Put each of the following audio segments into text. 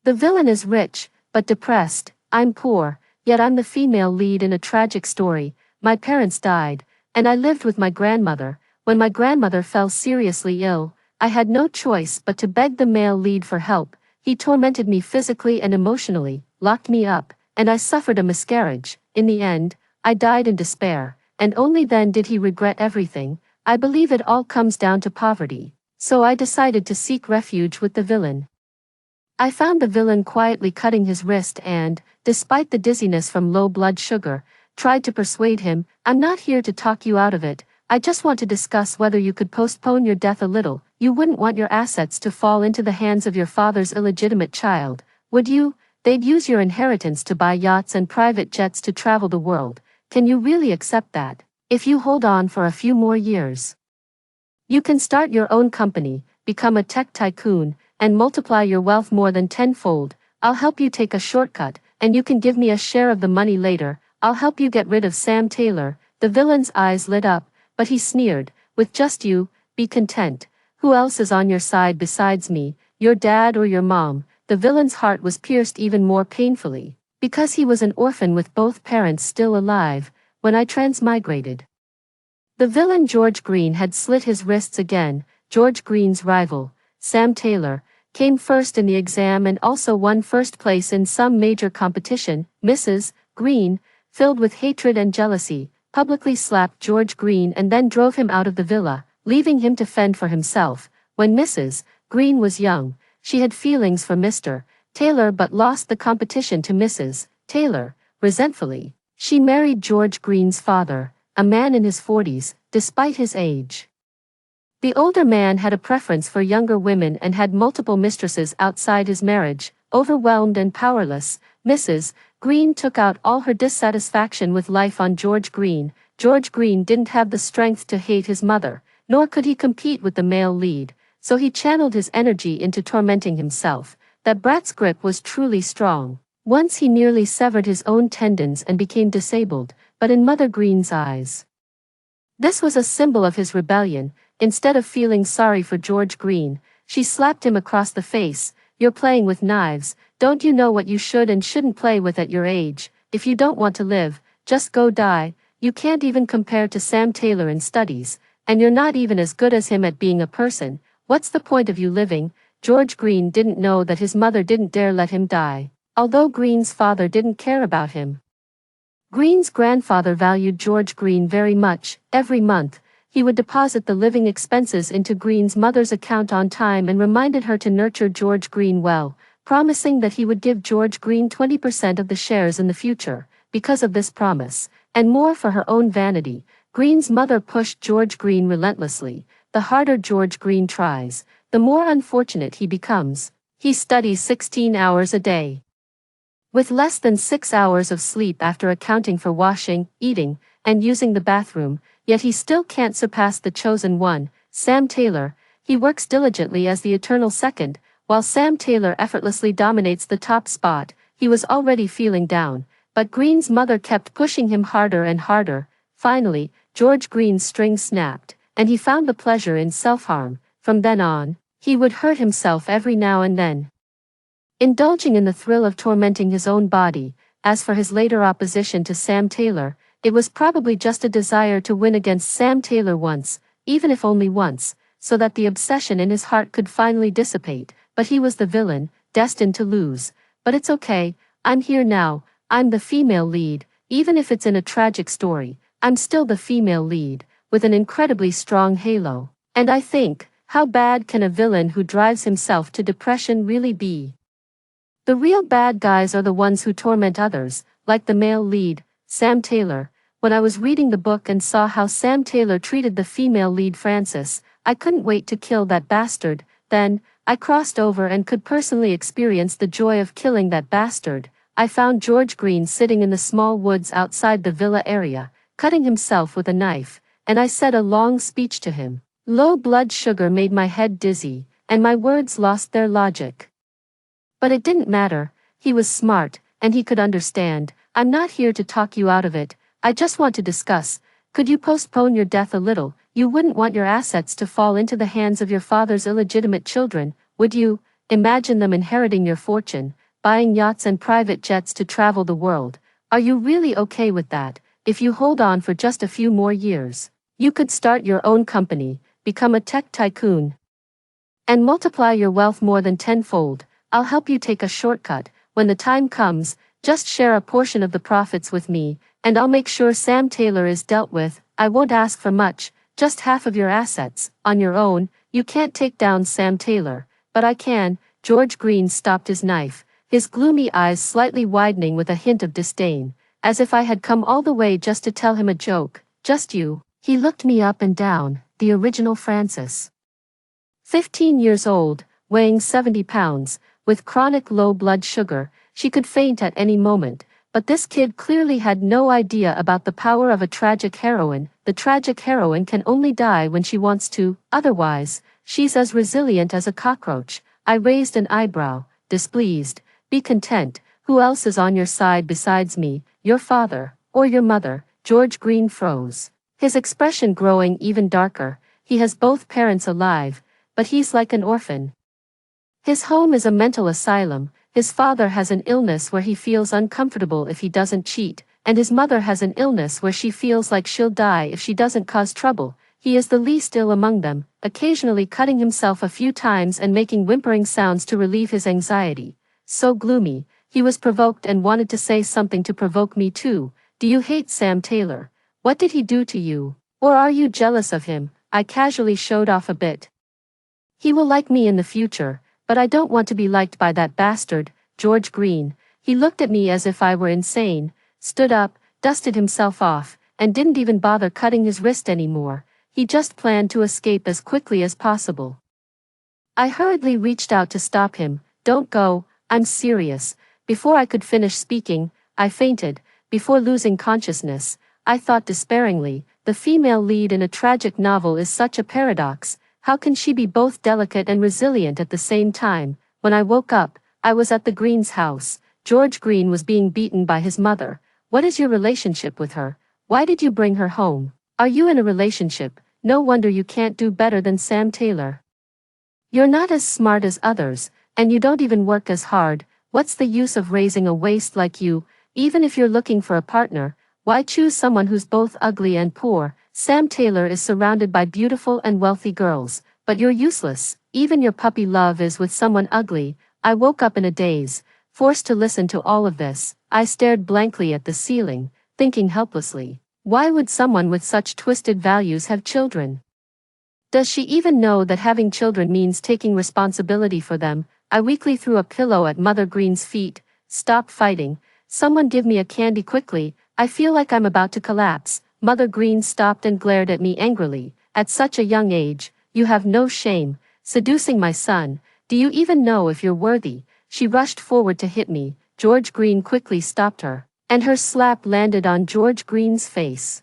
The villain is rich, but depressed. I'm poor, yet I'm the female lead in a tragic story. My parents died, and I lived with my grandmother. When my grandmother fell seriously ill, I had no choice but to beg the male lead for help. He tormented me physically and emotionally, locked me up, and I suffered a miscarriage. In the end, I died in despair, and only then did he regret everything. I believe it all comes down to poverty, so I decided to seek refuge with the villain. I found the villain quietly cutting his wrist and, despite the dizziness from low blood sugar, tried to persuade him, "I'm not here to talk you out of it, I just want to discuss whether you could postpone your death a little. You wouldn't want your assets to fall into the hands of your father's illegitimate child, would you? They'd use your inheritance to buy yachts and private jets to travel the world. Can you really accept that? If you hold on for a few more years, you can start your own company, become a tech tycoon, and multiply your wealth more than tenfold. I'll help you take a shortcut, and you can give me a share of the money later. I'll help you get rid of Sam Taylor." The villain's eyes lit up, but he sneered, "With just you, be content. Who else is on your side besides me, your dad or your mom?" The villain's heart was pierced even more painfully, because he was an orphan with both parents still alive, when I transmigrated. The villain George Green had slit his wrists again. George Green's rival, Sam Taylor, came first in the exam and also won first place in some major competition. Mrs. Green, filled with hatred and jealousy, publicly slapped George Green and then drove him out of the villa, leaving him to fend for himself. When Mrs. Green was young, she had feelings for Mr. Taylor but lost the competition to Mrs. Taylor. Resentfully, she married George Green's father, a man in his 40s, despite his age. The older man had a preference for younger women and had multiple mistresses outside his marriage. Overwhelmed and powerless, Mrs. Green took out all her dissatisfaction with life on George Green. George Green didn't have the strength to hate his mother, nor could he compete with the male lead, so he channeled his energy into tormenting himself. That brat's grip was truly strong. Once he nearly severed his own tendons and became disabled, but in Mother Green's eyes, this was a symbol of his rebellion. Instead of feeling sorry for George Green, she slapped him across the face. "You're playing with knives. Don't you know what you should and shouldn't play with at your age? If you don't want to live, just go die. You can't even compare to Sam Taylor in studies, and you're not even as good as him at being a person. What's the point of you living?" George Green didn't know that his mother didn't dare let him die, although Green's father didn't care about him. Green's grandfather valued George Green very much. Every month, he would deposit the living expenses into Green's mother's account on time and reminded her to nurture George Green well, promising that he would give George Green 20% of the shares in the future. Because of this promise, and more for her own vanity, Green's mother pushed George Green relentlessly. The harder George Green tries, the more unfortunate he becomes. He studies 16 hours a day, with less than 6 hours of sleep after accounting for washing, eating, and using the bathroom, yet he still can't surpass the chosen one, Sam Taylor. He works diligently as the eternal second, while Sam Taylor effortlessly dominates the top spot. He was already feeling down, but Green's mother kept pushing him harder and harder. Finally, George Green's string snapped, and he found the pleasure in self-harm. From then on, he would hurt himself every now and then, indulging in the thrill of tormenting his own body. As for his later opposition to Sam Taylor, it was probably just a desire to win against Sam Taylor once, even if only once, so that the obsession in his heart could finally dissipate. But he was the villain, destined to lose. But it's okay, I'm here now, I'm the female lead. Even if it's in a tragic story, I'm still the female lead, with an incredibly strong halo. And I think, how bad can a villain who drives himself to depression really be? The real bad guys are the ones who torment others, like the male lead, Sam Taylor. When I was reading the book and saw how Sam Taylor treated the female lead Frances, I couldn't wait to kill that bastard. Then, I crossed over and could personally experience the joy of killing that bastard. I found George Green sitting in the small woods outside the villa area, cutting himself with a knife, and I said a long speech to him. Low blood sugar made my head dizzy, and my words lost their logic. But it didn't matter. He was smart, and he could understand. "I'm not here to talk you out of it, I just want to discuss. Could you postpone your death a little? You wouldn't want your assets to fall into the hands of your father's illegitimate children, would you?" imagine them inheriting your fortune, buying yachts and private jets to travel the world. Are you really okay with that? If you hold on for just a few more years, you could start your own company, become a tech tycoon, and multiply your wealth more than tenfold. I'll help you take a shortcut. When the time comes, just share a portion of the profits with me, and I'll make sure Sam Taylor is dealt with. I won't ask for much, just half of your assets. On your own, you can't take down Sam Taylor, but I can. George Green stopped his knife, his gloomy eyes slightly widening with a hint of disdain, as if I had come all the way just to tell him a joke. Just you. He looked me up and down, the original Francis. 15 years old, weighing 70 pounds, with chronic low blood sugar, she could faint at any moment, but this kid clearly had no idea about the power of a tragic heroine. The tragic heroine can only die when she wants to, otherwise, she's as resilient as a cockroach. I raised an eyebrow, displeased. Be content, who else is on your side besides me, your father, or your mother? George Green froze, his expression growing even darker. He has both parents alive, but he's like an orphan. His home is a mental asylum. His father has an illness where he feels uncomfortable if he doesn't cheat, and his mother has an illness where she feels like she'll die if she doesn't cause trouble. He is the least ill among them, occasionally cutting himself a few times and making whimpering sounds to relieve his anxiety. So gloomy, he was provoked and wanted to say something to provoke me too. Do you hate Sam Taylor? What did he do to you? Or are you jealous of him? I casually showed off a bit. He will like me in the future, but I don't want to be liked by that bastard, George Green. He looked at me as if I were insane, stood up, dusted himself off, and didn't even bother cutting his wrist anymore. He just planned to escape as quickly as possible. I hurriedly reached out to stop him. Don't go, I'm serious. Before I could finish speaking, I fainted. Before losing consciousness, I thought despairingly, the female lead in a tragic novel is such a paradox. How can she be both delicate and resilient at the same time? When I woke up, I was at the Green's house. George Green was being beaten by his mother. What is your relationship with her? Why did you bring her home? Are you in a relationship? No wonder you can't do better than Sam Taylor. You're not as smart as others, and you don't even work as hard. What's the use of raising a waste like you? Even if you're looking for a partner, why choose someone who's both ugly and poor? Sam Taylor is surrounded by beautiful and wealthy girls, but you're useless. Even your puppy love is with someone ugly. I woke up in a daze, forced to listen to all of this. I stared blankly at the ceiling, thinking helplessly. Why would someone with such twisted values have children? Does she even know that having children means taking responsibility for them? I weakly threw a pillow at Mother Green's feet. Stop fighting. Someone give me a candy quickly. I feel like I'm about to collapse. Mother Green stopped and glared at me angrily. At such a young age, you have no shame, seducing my son. Do you even know if you're worthy? She rushed forward to hit me. George Green quickly stopped her, and her slap landed on George Green's face.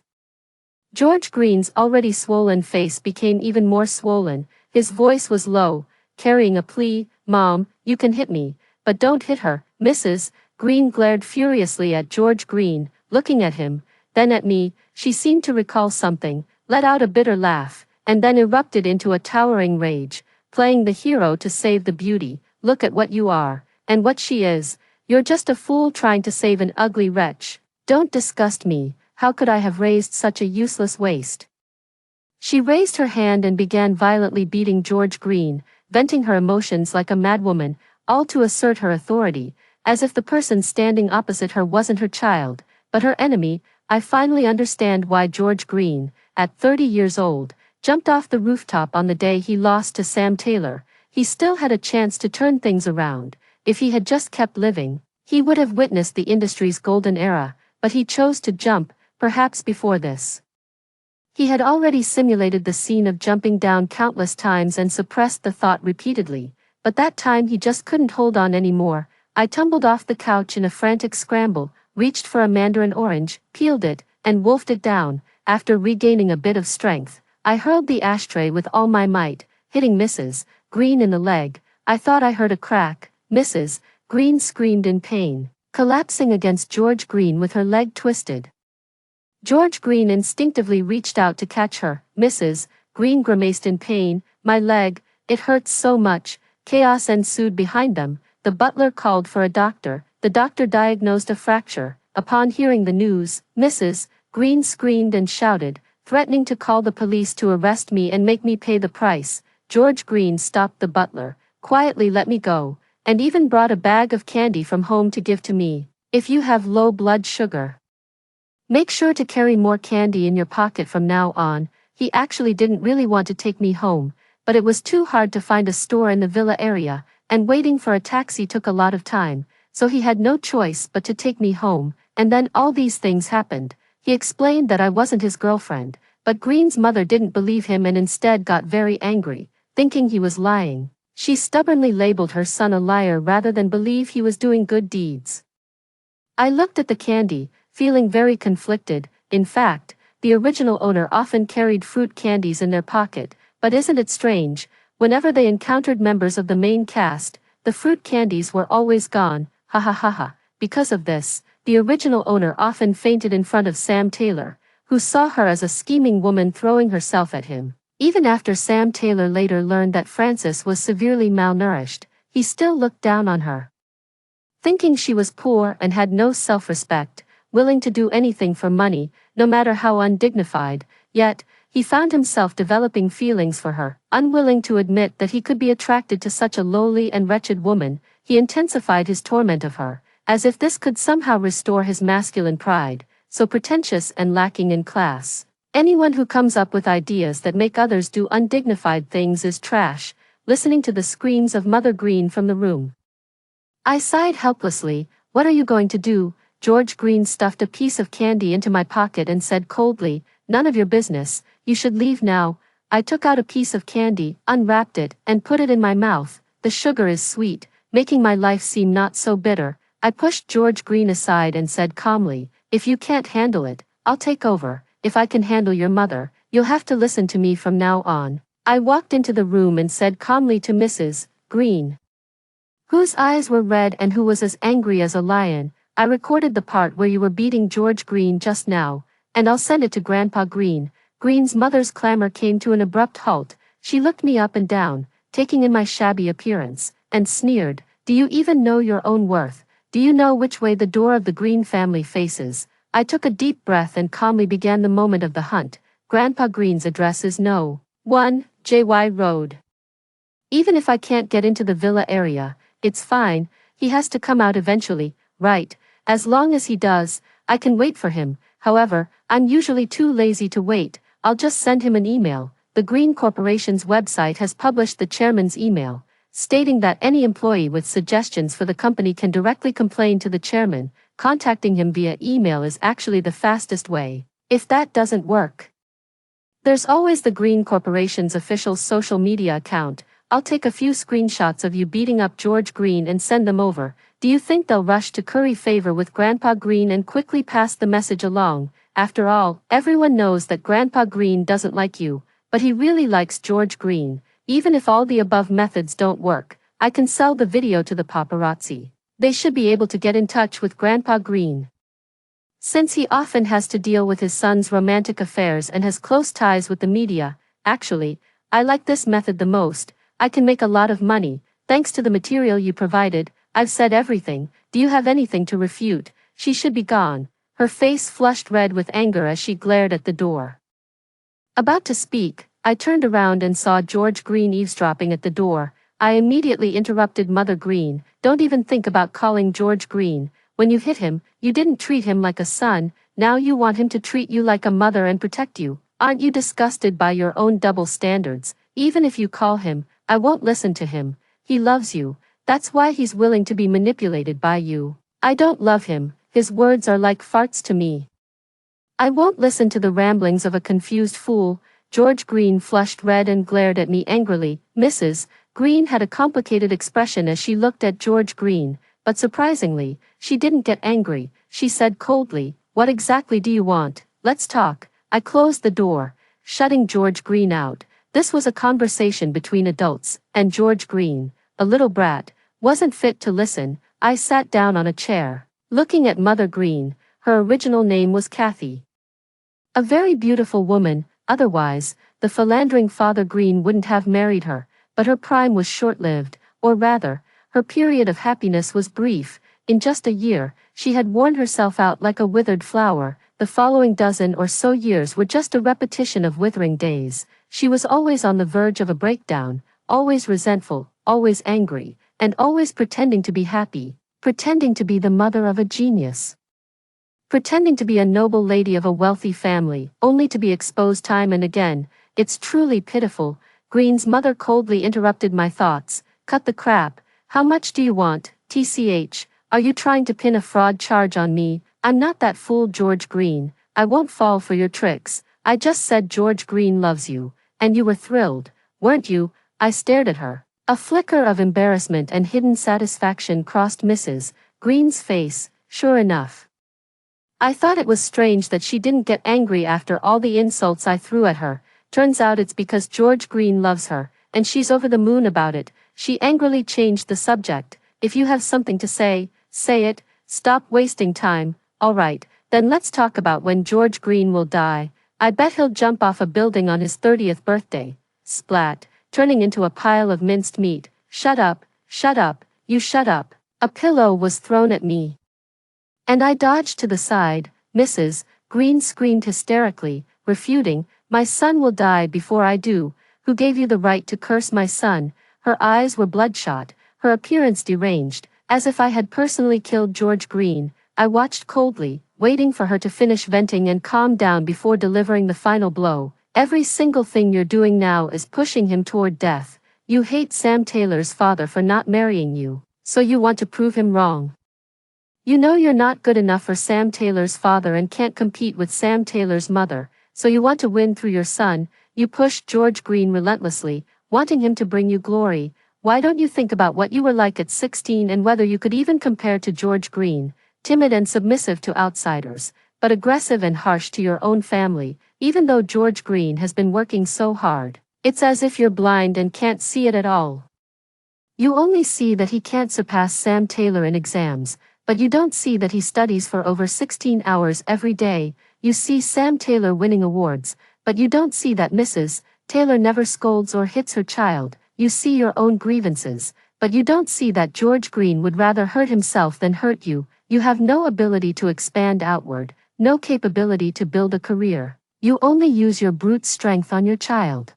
George Green's already swollen face became even more swollen. His voice was low, carrying a plea. Mom, you can hit me, but don't hit her. Mrs. Green glared furiously at George Green, looking at him, then at me. She seemed to recall something, let out a bitter laugh, and then erupted into a towering rage, playing the hero to save the beauty. Look at what you are, and what she is. You're just a fool trying to save an ugly wretch. Don't disgust me. How could I have raised such a useless waste? She raised her hand and began violently beating George Green, venting her emotions like a madwoman, all to assert her authority, as if the person standing opposite her wasn't her child, but her enemy. I finally understand why George Green, at 30 years old, jumped off the rooftop on the day he lost to Sam Taylor. He still had a chance to turn things around. If he had just kept living, he would have witnessed the industry's golden era, but he chose to jump, perhaps before this. He had already simulated the scene of jumping down countless times and suppressed the thought repeatedly, but that time he just couldn't hold on anymore. I tumbled off the couch in a frantic scramble, reached for a mandarin orange, peeled it, and wolfed it down. After regaining a bit of strength, I hurled the ashtray with all my might, hitting Mrs. Green in the leg. I thought I heard a crack. Mrs. Green screamed in pain, collapsing against George Green with her leg twisted. George Green instinctively reached out to catch her. Mrs. Green grimaced in pain. My leg, it hurts so much. Chaos ensued behind them. The butler called for a doctor. The doctor diagnosed a fracture. Upon hearing the news, Mrs. Green screamed and shouted, threatening to call the police to arrest me and make me pay the price. George Green stopped the butler, quietly let me go, and even brought a bag of candy from home to give to me. If you have low blood sugar, make sure to carry more candy in your pocket from now on. He actually didn't really want to take me home, but it was too hard to find a store in the villa area, and waiting for a taxi took a lot of time, so he had no choice but to take me home, and then all these things happened. He explained that I wasn't his girlfriend, but Green's mother didn't believe him and instead got very angry, thinking he was lying. She stubbornly labeled her son a liar rather than believe he was doing good deeds. I looked at the candy, feeling very conflicted. In fact, the original owner often carried fruit candies in their pocket, but isn't it strange, whenever they encountered members of the main cast, the fruit candies were always gone. Ha ha ha ha. Because of this, the original owner often fainted in front of Sam Taylor, who saw her as a scheming woman throwing herself at him. Even after Sam Taylor later learned that Frances was severely malnourished, he still looked down on her, thinking she was poor and had no self-respect, willing to do anything for money, no matter how undignified. Yet, he found himself developing feelings for her. Unwilling to admit that he could be attracted to such a lowly and wretched woman, he intensified his torment of her, as if this could somehow restore his masculine pride, so pretentious and lacking in class. Anyone who comes up with ideas that make others do undignified things is trash. Listening to the screams of Mother Green from the room, I sighed helplessly. What are you going to do? George Green stuffed a piece of candy into my pocket and said coldly, none of your business, you should leave now. I took out a piece of candy, unwrapped it, and put it in my mouth. The sugar is sweet, making my life seem not so bitter. I pushed George Green aside and said calmly, if you can't handle it, I'll take over. If I can handle your mother, you'll have to listen to me from now on. I walked into the room and said calmly to Mrs. Green, whose eyes were red and who was as angry as a lion, I recorded the part where you were beating George Green just now, and I'll send it to Grandpa Green. Green's mother's clamor came to an abrupt halt. She looked me up and down, taking in my shabby appearance, and sneered, do you even know your own worth? Do you know which way the door of the Green family faces? I took a deep breath and calmly began the moment of the hunt. Grandpa Green's address is No. 1, JY Road. Even if I can't get into the villa area, it's fine, he has to come out eventually, right? As long as he does, I can wait for him. However, I'm usually too lazy to wait. I'll just send him an email. The Green Corporation's website has published the chairman's email, stating that any employee with suggestions for the company can directly complain to the chairman. Contacting him via email is actually the fastest way. If that doesn't work, there's always the Green Corporation's official social media account. I'll take a few screenshots of you beating up George Green and send them over. Do you think they'll rush to curry favor with Grandpa Green and quickly pass the message along? After all, everyone knows that Grandpa Green doesn't like you, but he really likes George Green. Even if all the above methods don't work, I can sell the video to the paparazzi. They should be able to get in touch with Grandpa Green, since he often has to deal with his son's romantic affairs and has close ties with the media. Actually, I like this method the most. I can make a lot of money, thanks to the material you provided. I've said everything. Do you have anything to refute? She should be gone. Her face flushed red with anger as she glared at the door. About to speak, I turned around and saw George Green eavesdropping at the door. I immediately interrupted Mother Green. Don't even think about calling George Green. When you hit him, you didn't treat him like a son. Now you want him to treat you like a mother and protect you. Aren't you disgusted by your own double standards? Even if you call him, I won't listen to him. He loves you. That's why he's willing to be manipulated by you. I don't love him. His words are like farts to me. I won't listen to the ramblings of a confused fool. George Green flushed red and glared at me angrily. Mrs. Green had a complicated expression as she looked at George Green, but surprisingly, she didn't get angry. She said coldly, what exactly do you want? Let's talk. I closed the door, shutting George Green out. This was a conversation between adults, and George Green, a little brat, wasn't fit to listen. I sat down on a chair, looking at Mother Green. Her original name was Kathy. A very beautiful woman. Otherwise, the philandering Father Green wouldn't have married her, but her prime was short-lived, or rather, her period of happiness was brief. In just a year, she had worn herself out like a withered flower. The following dozen or so years were just a repetition of withering days. She was always on the verge of a breakdown, always resentful, always angry, and always pretending to be happy, pretending to be the mother of a genius, pretending to be a noble lady of a wealthy family, only to be exposed time and again. It's truly pitiful. Green's mother coldly interrupted my thoughts. Cut the crap. How much do you want, TCH? Are you trying to pin a fraud charge on me? I'm not that fool, George Green. I won't fall for your tricks. I just said George Green loves you. And you were thrilled, weren't you? I stared at her. A flicker of embarrassment and hidden satisfaction crossed Mrs. Green's face. Sure enough. I thought it was strange that she didn't get angry after all the insults I threw at her. Turns out it's because George Green loves her, and she's over the moon about it. She angrily changed the subject. If you have something to say, say it. Stop wasting time. All right, then let's talk about when George Green will die. I bet he'll jump off a building on his 30th birthday. Splat, turning into a pile of minced meat. Shut up, you shut up. A pillow was thrown at me, and I dodged to the side. Mrs. Green screamed hysterically, refuting, my son will die before I do. Who gave you the right to curse my son? Her eyes were bloodshot, her appearance deranged, as if I had personally killed George Green. I watched coldly, waiting for her to finish venting and calm down before delivering the final blow. Every single thing you're doing now is pushing him toward death. You hate Sam Taylor's father for not marrying you, so you want to prove him wrong. You know you're not good enough for Sam Taylor's father and can't compete with Sam Taylor's mother, so you want to win through your son. You pushed George Green relentlessly, wanting him to bring you glory. Why don't you think about what you were like at 16 and whether you could even compare to George Green? Timid and submissive to outsiders, but aggressive and harsh to your own family. Even though George Green has been working so hard, it's as if you're blind and can't see it at all. You only see that he can't surpass Sam Taylor in exams, but you don't see that he studies for over 16 hours every day. You see Sam Taylor winning awards, but you don't see that Mrs. Taylor never scolds or hits her child. You see your own grievances, but you don't see that George Green would rather hurt himself than hurt you. You have no ability to expand outward, no capability to build a career. You only use your brute strength on your child.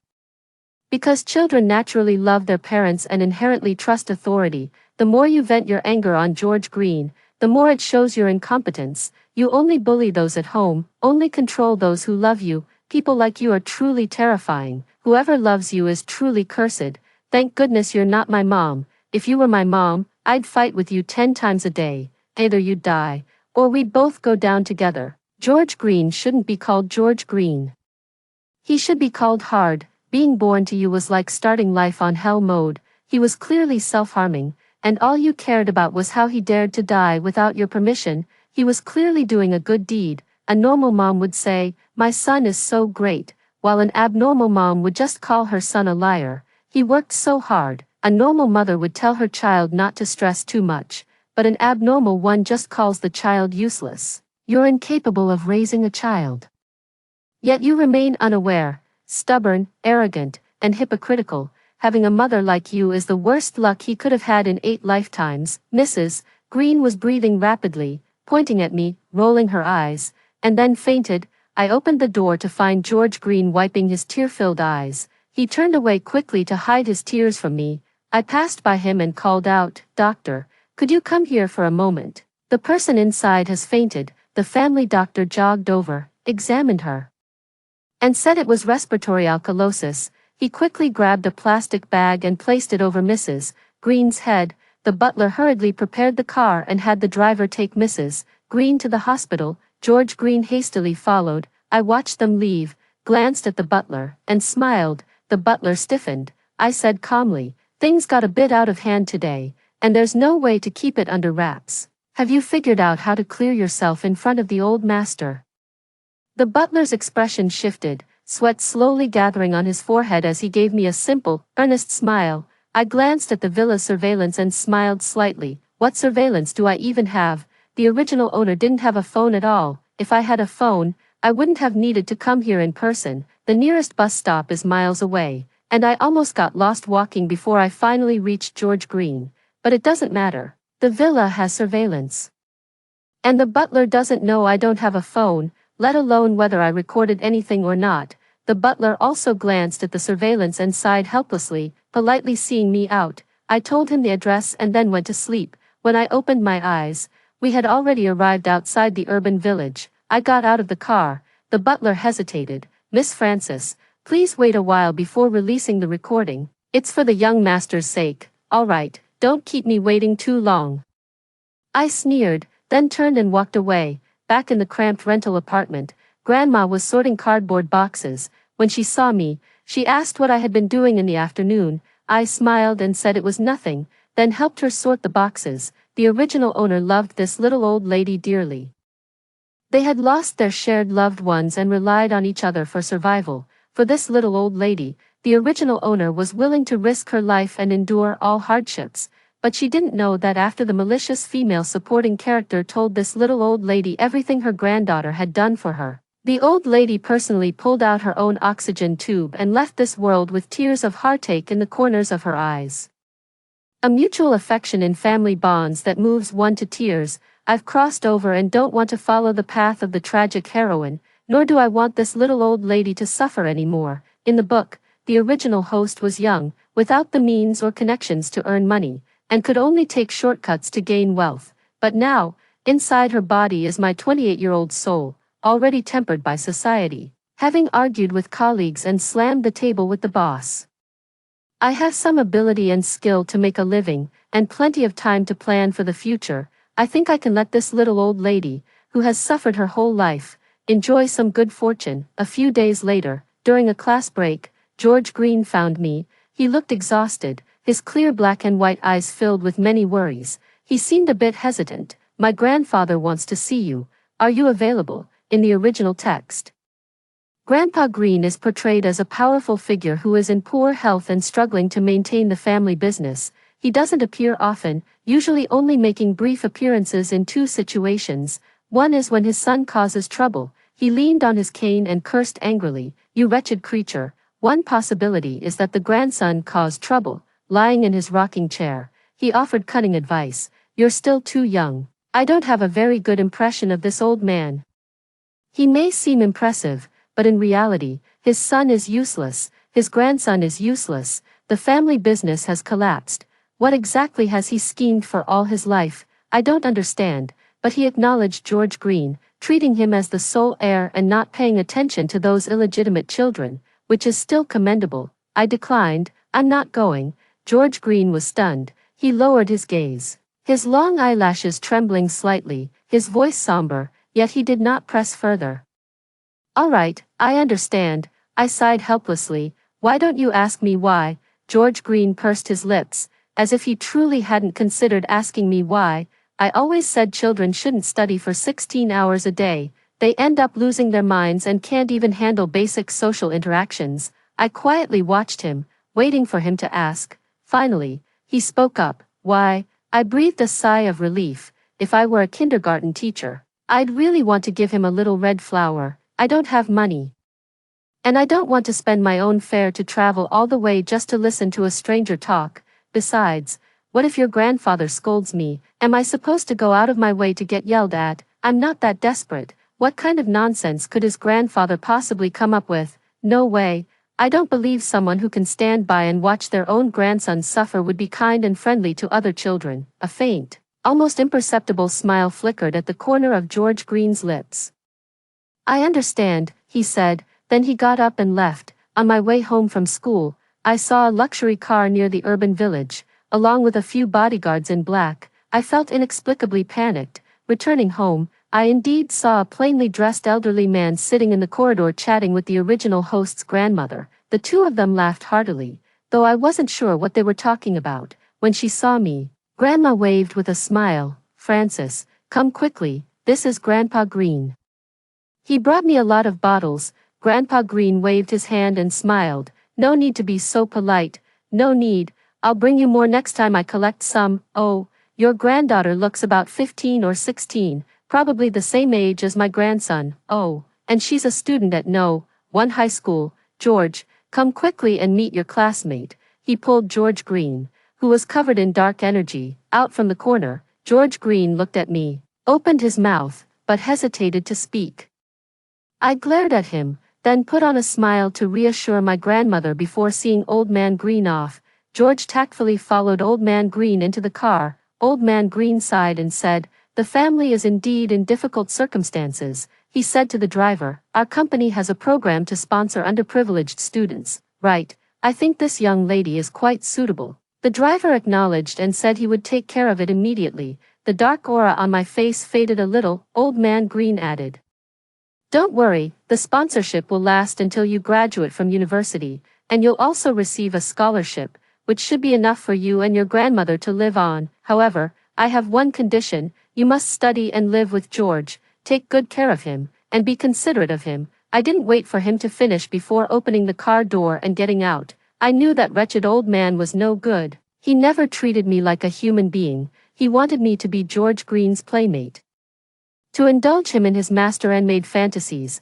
Because children naturally love their parents and inherently trust authority, the more you vent your anger on George Green, the more it shows your incompetence. You only bully those at home, only control those who love you. People like you are truly terrifying. Whoever loves you is truly cursed. Thank goodness you're not my mom. If you were my mom, I'd fight with you 10 times a day. Either you'd die, or we'd both go down together. George Green shouldn't be called George Green. He should be called hard. Being born to you was like starting life on hell mode. He was clearly self-harming, and all you cared about was how he dared to die without your permission. He was clearly doing a good deed. A normal mom would say, my son is so great, while an abnormal mom would just call her son a liar. He worked so hard. A normal mother would tell her child not to stress too much, but an abnormal one just calls the child useless. You're incapable of raising a child. Yet you remain unaware, stubborn, arrogant, and hypocritical. Having a mother like you is the worst luck he could have had in 8 lifetimes. Mrs. Green was breathing rapidly, pointing at me, rolling her eyes, and then fainted. I opened the door to find George Green wiping his tear-filled eyes. He turned away quickly to hide his tears from me. I passed by him and called out, Doctor, could you come here for a moment? The person inside has fainted. The family doctor jogged over, examined her, and said it was respiratory alkalosis. He quickly grabbed a plastic bag and placed it over Mrs. Green's head. The butler hurriedly prepared the car and had the driver take Mrs. Green to the hospital. George Green hastily followed. I watched them leave, glanced at the butler, and smiled. The butler stiffened. I said calmly, things got a bit out of hand today, and there's no way to keep it under wraps. Have you figured out how to clear yourself in front of the old master? The butler's expression shifted, sweat slowly gathering on his forehead as he gave me a simple, earnest smile. I glanced at the villa's surveillance and smiled slightly. What surveillance do I even have? The original owner didn't have a phone at all. If I had a phone, I wouldn't have needed to come here in person. The nearest bus stop is miles away. and I almost got lost walking before I finally reached George Green. But it doesn't matter. The villa has surveillance. And the butler doesn't know I don't have a phone, let alone whether I recorded anything or not. The butler also glanced at the surveillance and sighed helplessly, politely seeing me out. I told him the address and then went to sleep. When I opened my eyes, we had already arrived outside the urban village. I got out of the car. The butler hesitated. Miss Frances, please wait a while before releasing the recording. It's for the young master's sake. All right, don't keep me waiting too long. I sneered, then turned and walked away. Back in the cramped rental apartment, Grandma was sorting cardboard boxes. When she saw me, she asked what I had been doing in the afternoon. I smiled and said it was nothing, then helped her sort the boxes. The original owner loved this little old lady dearly. They had lost their shared loved ones and relied on each other for survival. For this little old lady, the original owner was willing to risk her life and endure all hardships. But she didn't know that after the malicious female supporting character told this little old lady everything her granddaughter had done for her, the old lady personally pulled out her own oxygen tube and left this world with tears of heartache in the corners of her eyes. A mutual affection in family bonds that moves one to tears. I've crossed over and don't want to follow the path of the tragic heroine, nor do I want this little old lady to suffer anymore. In the book, the original host was young, without the means or connections to earn money, and could only take shortcuts to gain wealth. But now, inside her body is my 28-year-old soul, already tempered by society, having argued with colleagues and slammed the table with the boss. I have some ability and skill to make a living, and plenty of time to plan for the future. I think I can let this little old lady, who has suffered her whole life, enjoy some good fortune. A few days later, during a class break, George Green found me. He looked exhausted, his clear black and white eyes filled with many worries. He seemed a bit hesitant. My grandfather wants to see you. Are you available? In the original text, Grandpa Green is portrayed as a powerful figure who is in poor health and struggling to maintain the family business. He doesn't appear often, usually only making brief appearances in two situations. One is when his son causes trouble. He leaned on his cane and cursed angrily, "You wretched creature." One possibility is that the grandson caused trouble. Lying in his rocking chair, he offered cutting advice. "You're still too young." I don't have a very good impression of this old man. He may seem impressive, but in reality, his son is useless, his grandson is useless, the family business has collapsed. What exactly has he schemed for all his life? I don't understand, but he acknowledged George Green, treating him as the sole heir and not paying attention to those illegitimate children, which is still commendable. I declined. "I'm not going." George Green was stunned. He lowered his gaze, his long eyelashes trembling slightly, his voice somber, yet he did not press further. "All right, I understand." I sighed helplessly. "Why don't you ask me why?" George Green pursed his lips, as if he truly hadn't considered asking me why. "I always said children shouldn't study for 16 hours a day. They end up losing their minds and can't even handle basic social interactions." I quietly watched him, waiting for him to ask. Finally, he spoke up. "Why?" I breathed a sigh of relief. If I were a kindergarten teacher, I'd really want to give him a little red flower. I don't have money. And I don't want to spend my own fare to travel all the way just to listen to a stranger talk. Besides, what if your grandfather scolds me? Am I supposed to go out of my way to get yelled at? I'm not that desperate. What kind of nonsense could his grandfather possibly come up with? No way. I don't believe someone who can stand by and watch their own grandson suffer would be kind and friendly to other children. A faint, almost imperceptible smile flickered at the corner of George Green's lips. "I understand," he said, then he got up and left. On my way home from school, I saw a luxury car near the urban village, along with a few bodyguards in black. I felt inexplicably panicked. Returning home, I indeed saw a plainly dressed elderly man sitting in the corridor chatting with the original host's grandmother. The two of them laughed heartily, though I wasn't sure what they were talking about. When she saw me, Grandma waved with a smile. "Frances, come quickly, this is Grandpa Green. He brought me a lot of bottles." Grandpa Green waved his hand and smiled. "No need to be so polite. No need. I'll bring you more next time I collect some." "Oh, your granddaughter looks about 15 or 16. Probably the same age as my grandson." "Oh, and she's a student at No. 1 high school." "George, Come quickly and meet your classmate." He pulled George Green, who was covered in dark energy, out from the corner. George Green looked at me, opened his mouth, but hesitated to speak. I glared at him, then put on a smile to reassure my grandmother before seeing Old Man Green off. George tactfully followed Old Man Green into the car. Old Man Green sighed and said, "The family is indeed in difficult circumstances." He said to the driver, "Our company has a program to sponsor underprivileged students, right? I think this young lady is quite suitable." The driver acknowledged and said he would take care of it immediately. The dark aura on my face faded a little. Old Man Green added, "Don't worry, the sponsorship will last until you graduate from university, and you'll also receive a scholarship, which should be enough for you and your grandmother to live on. However, I have one condition: you must study and live with George, take good care of him, and be considerate of him." I didn't wait for him to finish before opening the car door and getting out. I knew that wretched old man was no good. He never treated me like a human being. He wanted me to be George Green's playmate, to indulge him in his master-made fantasies.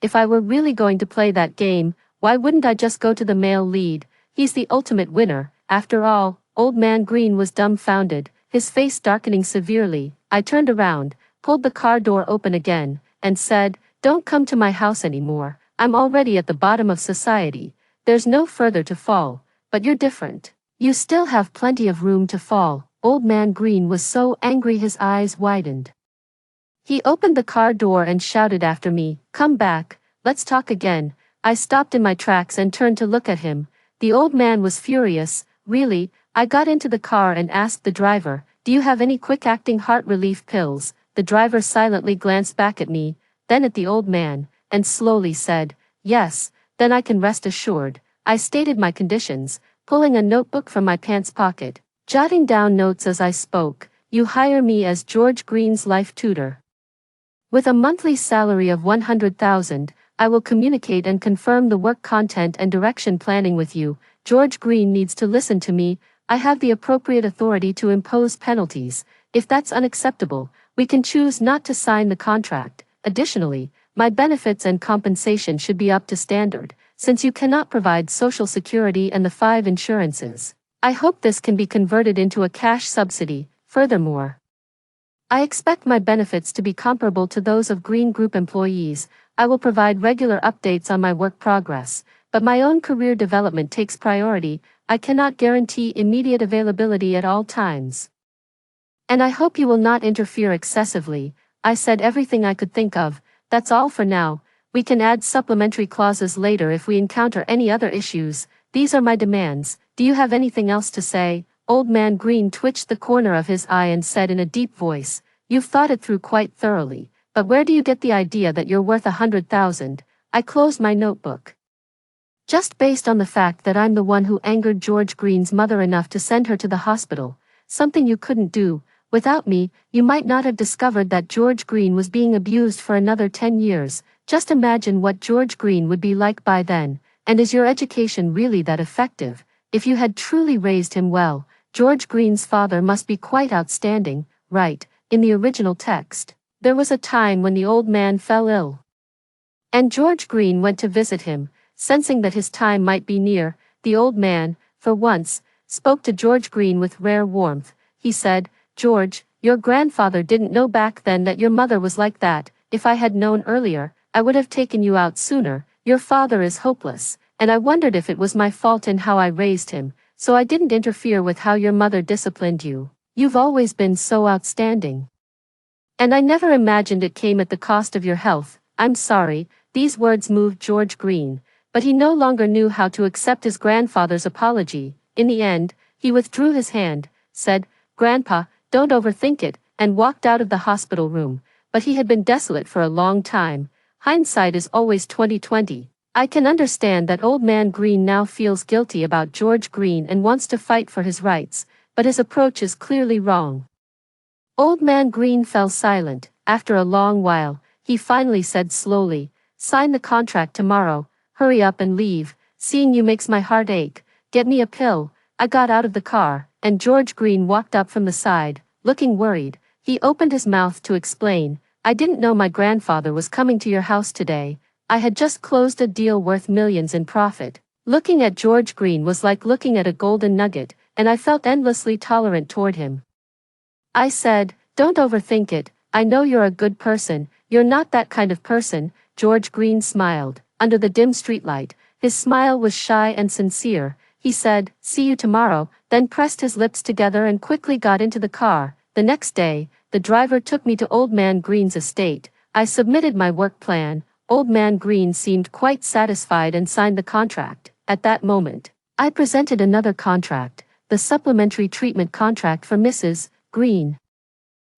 If I were really going to play that game, why wouldn't I just go to the male lead? He's the ultimate winner, after all. Old Man Green was dumbfounded, his face darkening severely. I turned around, pulled the car door open again, and said, "Don't come to my house anymore. I'm already at the bottom of society. There's no further to fall, but you're different. You still have plenty of room to fall." Old Man Green was so angry his eyes widened. He opened the car door and shouted after me, "Come back, let's talk again." I stopped in my tracks and turned to look at him. The old man was furious. "Really?" I got into the car and asked the driver, "Do you have any quick-acting heart relief pills?" The driver silently glanced back at me, then at the old man, and slowly said, "Yes." "Then I can rest assured." I stated my conditions, pulling a notebook from my pants pocket, jotting down notes as I spoke. "You hire me as George Green's life tutor. With a monthly salary of $100,000, I will communicate and confirm the work content and direction planning with you. George Green needs to listen to me. I have the appropriate authority to impose penalties. If that's unacceptable, we can choose not to sign the contract. Additionally, my benefits and compensation should be up to standard, since you cannot provide Social Security and the 5 insurances. I hope this can be converted into a cash subsidy. Furthermore, I expect my benefits to be comparable to those of Green Group employees. I will provide regular updates on my work progress, but my own career development takes priority. I cannot guarantee immediate availability at all times. And I hope you will not interfere excessively." I said everything I could think of. "That's all for now. We can add supplementary clauses later if we encounter any other issues. These are my demands. Do you have anything else to say?" Old Man Green twitched the corner of his eye and said in a deep voice, "You've thought it through quite thoroughly, but where do you get the idea that you're worth $100,000? I closed my notebook. "Just based on the fact that I'm the one who angered George Green's mother enough to send her to the hospital, something you couldn't do. Without me, you might not have discovered that George Green was being abused for another 10 years. Just imagine what George Green would be like by then. And is your education really that effective? If you had truly raised him well, George Green's father must be quite outstanding, right?" In the original text, there was a time when the old man fell ill, and George Green went to visit him. Sensing that his time might be near, the old man, for once, spoke to George Green with rare warmth. He said, "George, your grandfather didn't know back then that your mother was like that. If I had known earlier, I would have taken you out sooner. Your father is hopeless, and I wondered if it was my fault in how I raised him, so I didn't interfere with how your mother disciplined you. You've always been so outstanding. And I never imagined it came at the cost of your health. I'm sorry." These words moved George Green, but he no longer knew how to accept his grandfather's apology. In the end, he withdrew his hand, said, "Grandpa, don't overthink it," and walked out of the hospital room. But he had been desolate for a long time. Hindsight is always 20/20. I can understand that Old Man Green now feels guilty about George Green and wants to fight for his rights, but his approach is clearly wrong. Old Man Green fell silent. After a long while, he finally said slowly, "Sign the contract tomorrow. Hurry up and leave. Seeing you makes my heart ache. Get me a pill." I got out of the car, and George Green walked up from the side, looking worried. He opened his mouth to explain, "I didn't know my grandfather was coming to your house today. I had just closed a deal worth millions in profit. Looking at George Green was like looking at a golden nugget, and I felt endlessly tolerant toward him. I said, "Don't overthink it, I know you're a good person, you're not that kind of person." George Green smiled. Under the dim streetlight, his smile was shy and sincere. He said, "See you tomorrow," then pressed his lips together and quickly got into the car. The next day, the driver took me to Old Man Green's estate. I submitted my work plan. Old Man Green seemed quite satisfied and signed the contract. At that moment, I presented another contract, the supplementary treatment contract for Mrs. Green.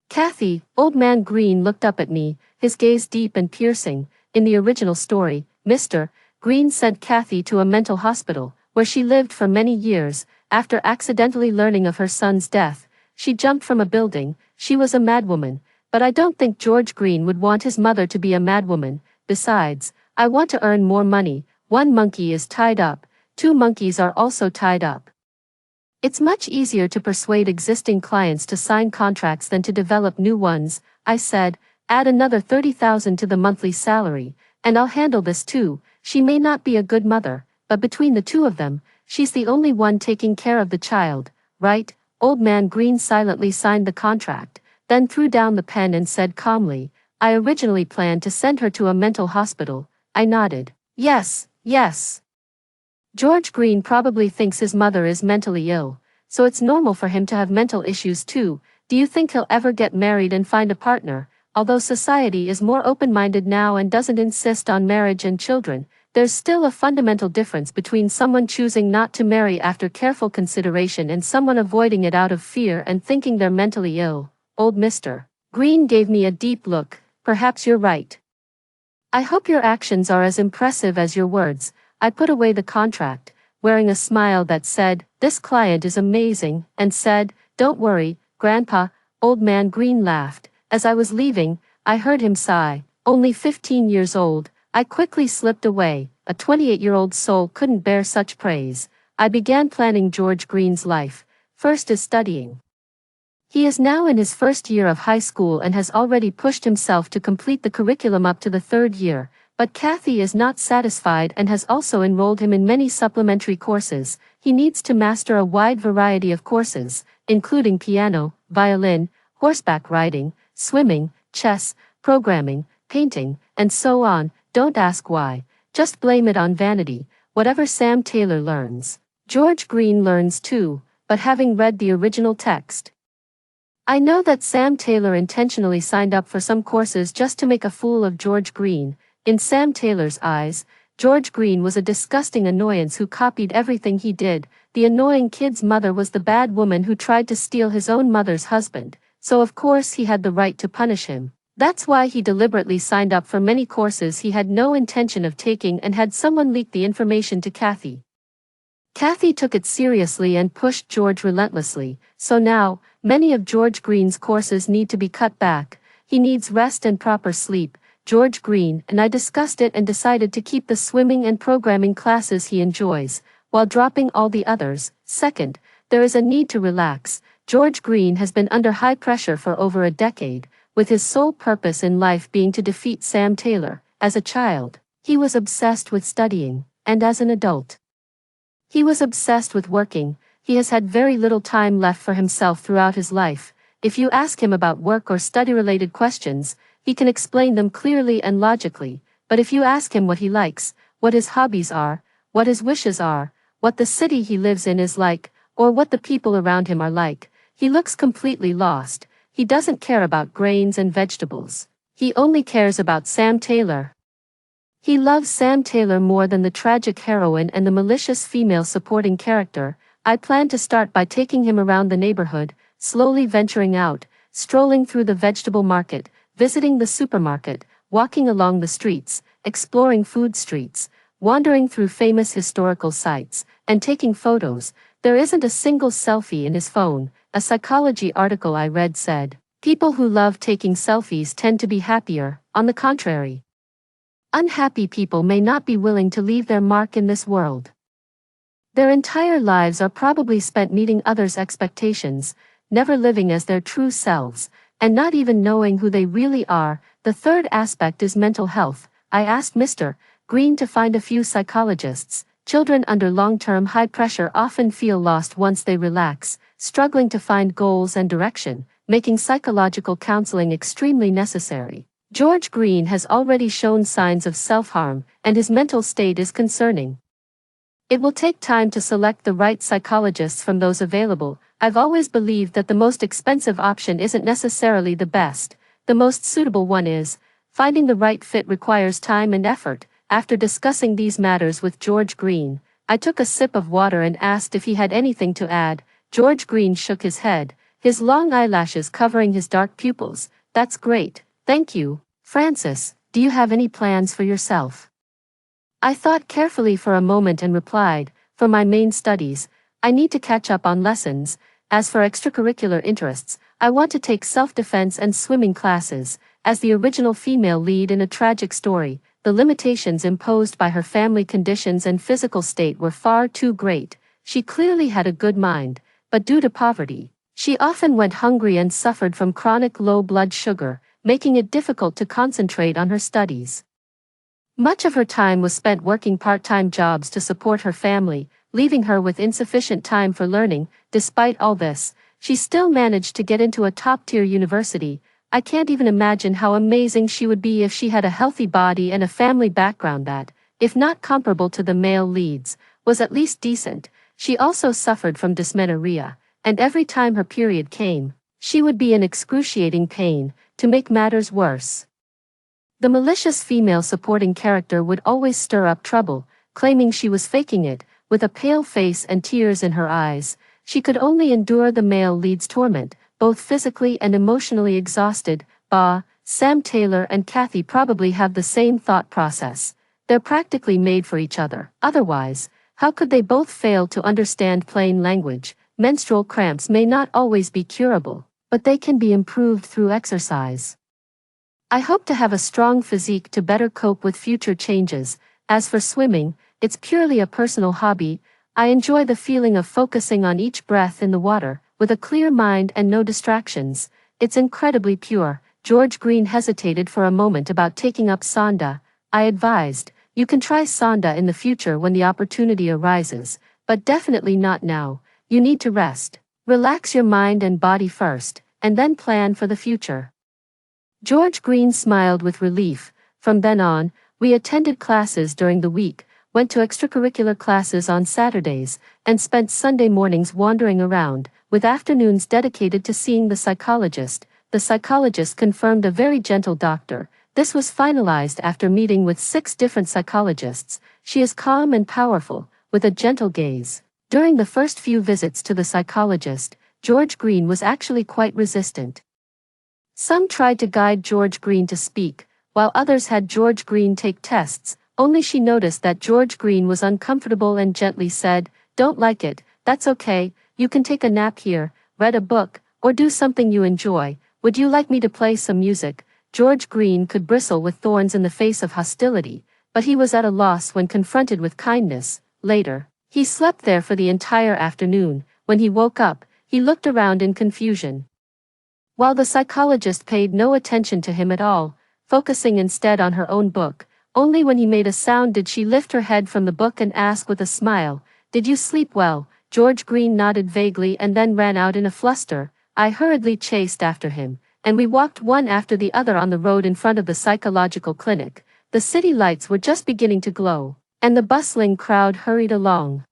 "Kathy," Old Man Green looked up at me, his gaze deep and piercing. In the original story, Mr. Green sent Kathy to a mental hospital, where she lived for many years. After accidentally learning of her son's death, she jumped from a building. She was a madwoman, but I don't think George Green would want his mother to be a madwoman. Besides, I want to earn more money. One monkey is tied up, two monkeys are also tied up. It's much easier to persuade existing clients to sign contracts than to develop new ones. I said, "Add another 30,000 to the monthly salary, and I'll handle this too." She may not be a good mother, but between the two of them, she's the only one taking care of the child, right? Old Man Green silently signed the contract, then threw down the pen and said calmly, "I originally planned to send her to a mental hospital." I nodded. Yes, yes. George Green probably thinks his mother is mentally ill, so it's normal for him to have mental issues too. Do you think he'll ever get married and find a partner? Although society is more open-minded now and doesn't insist on marriage and children, there's still a fundamental difference between someone choosing not to marry after careful consideration and someone avoiding it out of fear and thinking they're mentally ill. Old Mr. Green gave me a deep look. "Perhaps you're right. I hope your actions are as impressive as your words." I put away the contract, wearing a smile that said, "This client is amazing," and said, "Don't worry, Grandpa." Old Man Green laughed. As I was leaving, I heard him sigh. Only 15 years old. I quickly slipped away. A 28-year-old soul couldn't bear such praise. I began planning George Green's life. First is studying. He is now in his first year of high school and has already pushed himself to complete the curriculum up to the third year. But Kathy is not satisfied and has also enrolled him in many supplementary courses. He needs to master a wide variety of courses, including piano, violin, horseback riding, swimming, chess, programming, painting, and so on. Don't ask why. Just blame it on vanity. Whatever Sam Taylor learns, George Green learns too, but having read the original text, I know that Sam Taylor intentionally signed up for some courses just to make a fool of George Green. In Sam Taylor's eyes, George Green was a disgusting annoyance who copied everything he did. The annoying kid's mother was the bad woman who tried to steal his own mother's husband, so of course he had the right to punish him. That's why he deliberately signed up for many courses he had no intention of taking and had someone leak the information to Kathy. Kathy took it seriously and pushed George relentlessly, so now, many of George Green's courses need to be cut back. He needs rest and proper sleep. George Green and I discussed it and decided to keep the swimming and programming classes he enjoys, while dropping all the others. Second, there is a need to relax. George Green has been under high pressure for over a decade, with his sole purpose in life being to defeat Sam Taylor. As a child, he was obsessed with studying, and as an adult, he was obsessed with working. He has had very little time left for himself throughout his life. If you ask him about work or study-related questions, he can explain them clearly and logically, but if you ask him what he likes, what his hobbies are, what his wishes are, what the city he lives in is like, or what the people around him are like, he looks completely lost. He doesn't care about grains and vegetables. He only cares about Sam Taylor. He loves Sam Taylor more than the tragic heroine and the malicious female supporting character. I plan to start by taking him around the neighborhood, slowly venturing out, strolling through the vegetable market, visiting the supermarket, walking along the streets, exploring food streets, wandering through famous historical sites, and taking photos. There isn't a single selfie in his phone. A psychology article I read said, people who love taking selfies tend to be happier. On the contrary, unhappy people may not be willing to leave their mark in this world. Their entire lives are probably spent meeting others' expectations, never living as their true selves, and not even knowing who they really are. The third aspect is mental health. I asked Mr. Green to find a few psychologists, Children under long-term high pressure often feel lost once they relax, struggling to find goals and direction, making psychological counseling extremely necessary. George Green has already shown signs of self-harm, and his mental state is concerning. It will take time to select the right psychologists from those available. I've always believed that the most expensive option isn't necessarily the best. The most suitable one is. Finding the right fit requires time and effort. After discussing these matters with George Green, I took a sip of water and asked if he had anything to add. George Green shook his head, his long eyelashes covering his dark pupils. That's great, thank you. Francis, do you have any plans for yourself? I thought carefully for a moment and replied, for my main studies, I need to catch up on lessons. As for extracurricular interests, I want to take self-defense and swimming classes. As the original female lead in a tragic story, the limitations imposed by her family conditions and physical state were far too great. She clearly had a good mind, but due to poverty, she often went hungry and suffered from chronic low blood sugar, making it difficult to concentrate on her studies. Much of her time was spent working part-time jobs to support her family, leaving her with insufficient time for learning. Despite all this, she still managed to get into a top-tier university. I can't even imagine how amazing she would be if she had a healthy body and a family background that, if not comparable to the male leads, was at least decent. She also suffered from dysmenorrhea, and every time her period came, she would be in excruciating pain. To make matters worse, the malicious female supporting character would always stir up trouble, claiming she was faking it. With a pale face and tears in her eyes, she could only endure the male lead's torment, both physically and emotionally exhausted. Sam Taylor and Kathy probably have the same thought process. They're practically made for each other. Otherwise, how could they both fail to understand plain language? Menstrual cramps may not always be curable, but they can be improved through exercise. I hope to have a strong physique to better cope with future changes. As for swimming, it's purely a personal hobby. I enjoy the feeling of focusing on each breath in the water, with a clear mind and no distractions. It's incredibly pure. George Green hesitated for a moment about taking up Sonda. I advised, you can try Sonda in the future when the opportunity arises, but definitely not now. You need to rest. Relax your mind and body first, and then plan for the future. George Green smiled with relief. From then on, we attended classes during the week, went to extracurricular classes on Saturdays, and spent Sunday mornings wandering around, with afternoons dedicated to seeing the psychologist. The psychologist confirmed a very gentle doctor. This was finalized after meeting with 6 different psychologists. She is calm and powerful, with a gentle gaze. During the first few visits to the psychologist, George Green was actually quite resistant. Some tried to guide George Green to speak, while others had George Green take tests. Only she noticed that George Green was uncomfortable and gently said, "Don't like it, that's okay, you can take a nap here, read a book, or do something you enjoy. Would you like me to play some music?" George Green could bristle with thorns in the face of hostility, but he was at a loss when confronted with kindness. Later, he slept there for the entire afternoon. When he woke up, he looked around in confusion. While the psychologist paid no attention to him at all, focusing instead on her own book, only when he made a sound did she lift her head from the book and ask with a smile, "Did you sleep well?" George Green nodded vaguely and then ran out in a fluster. I hurriedly chased after him, and we walked one after the other on the road in front of the psychological clinic. The city lights were just beginning to glow, and the bustling crowd hurried along.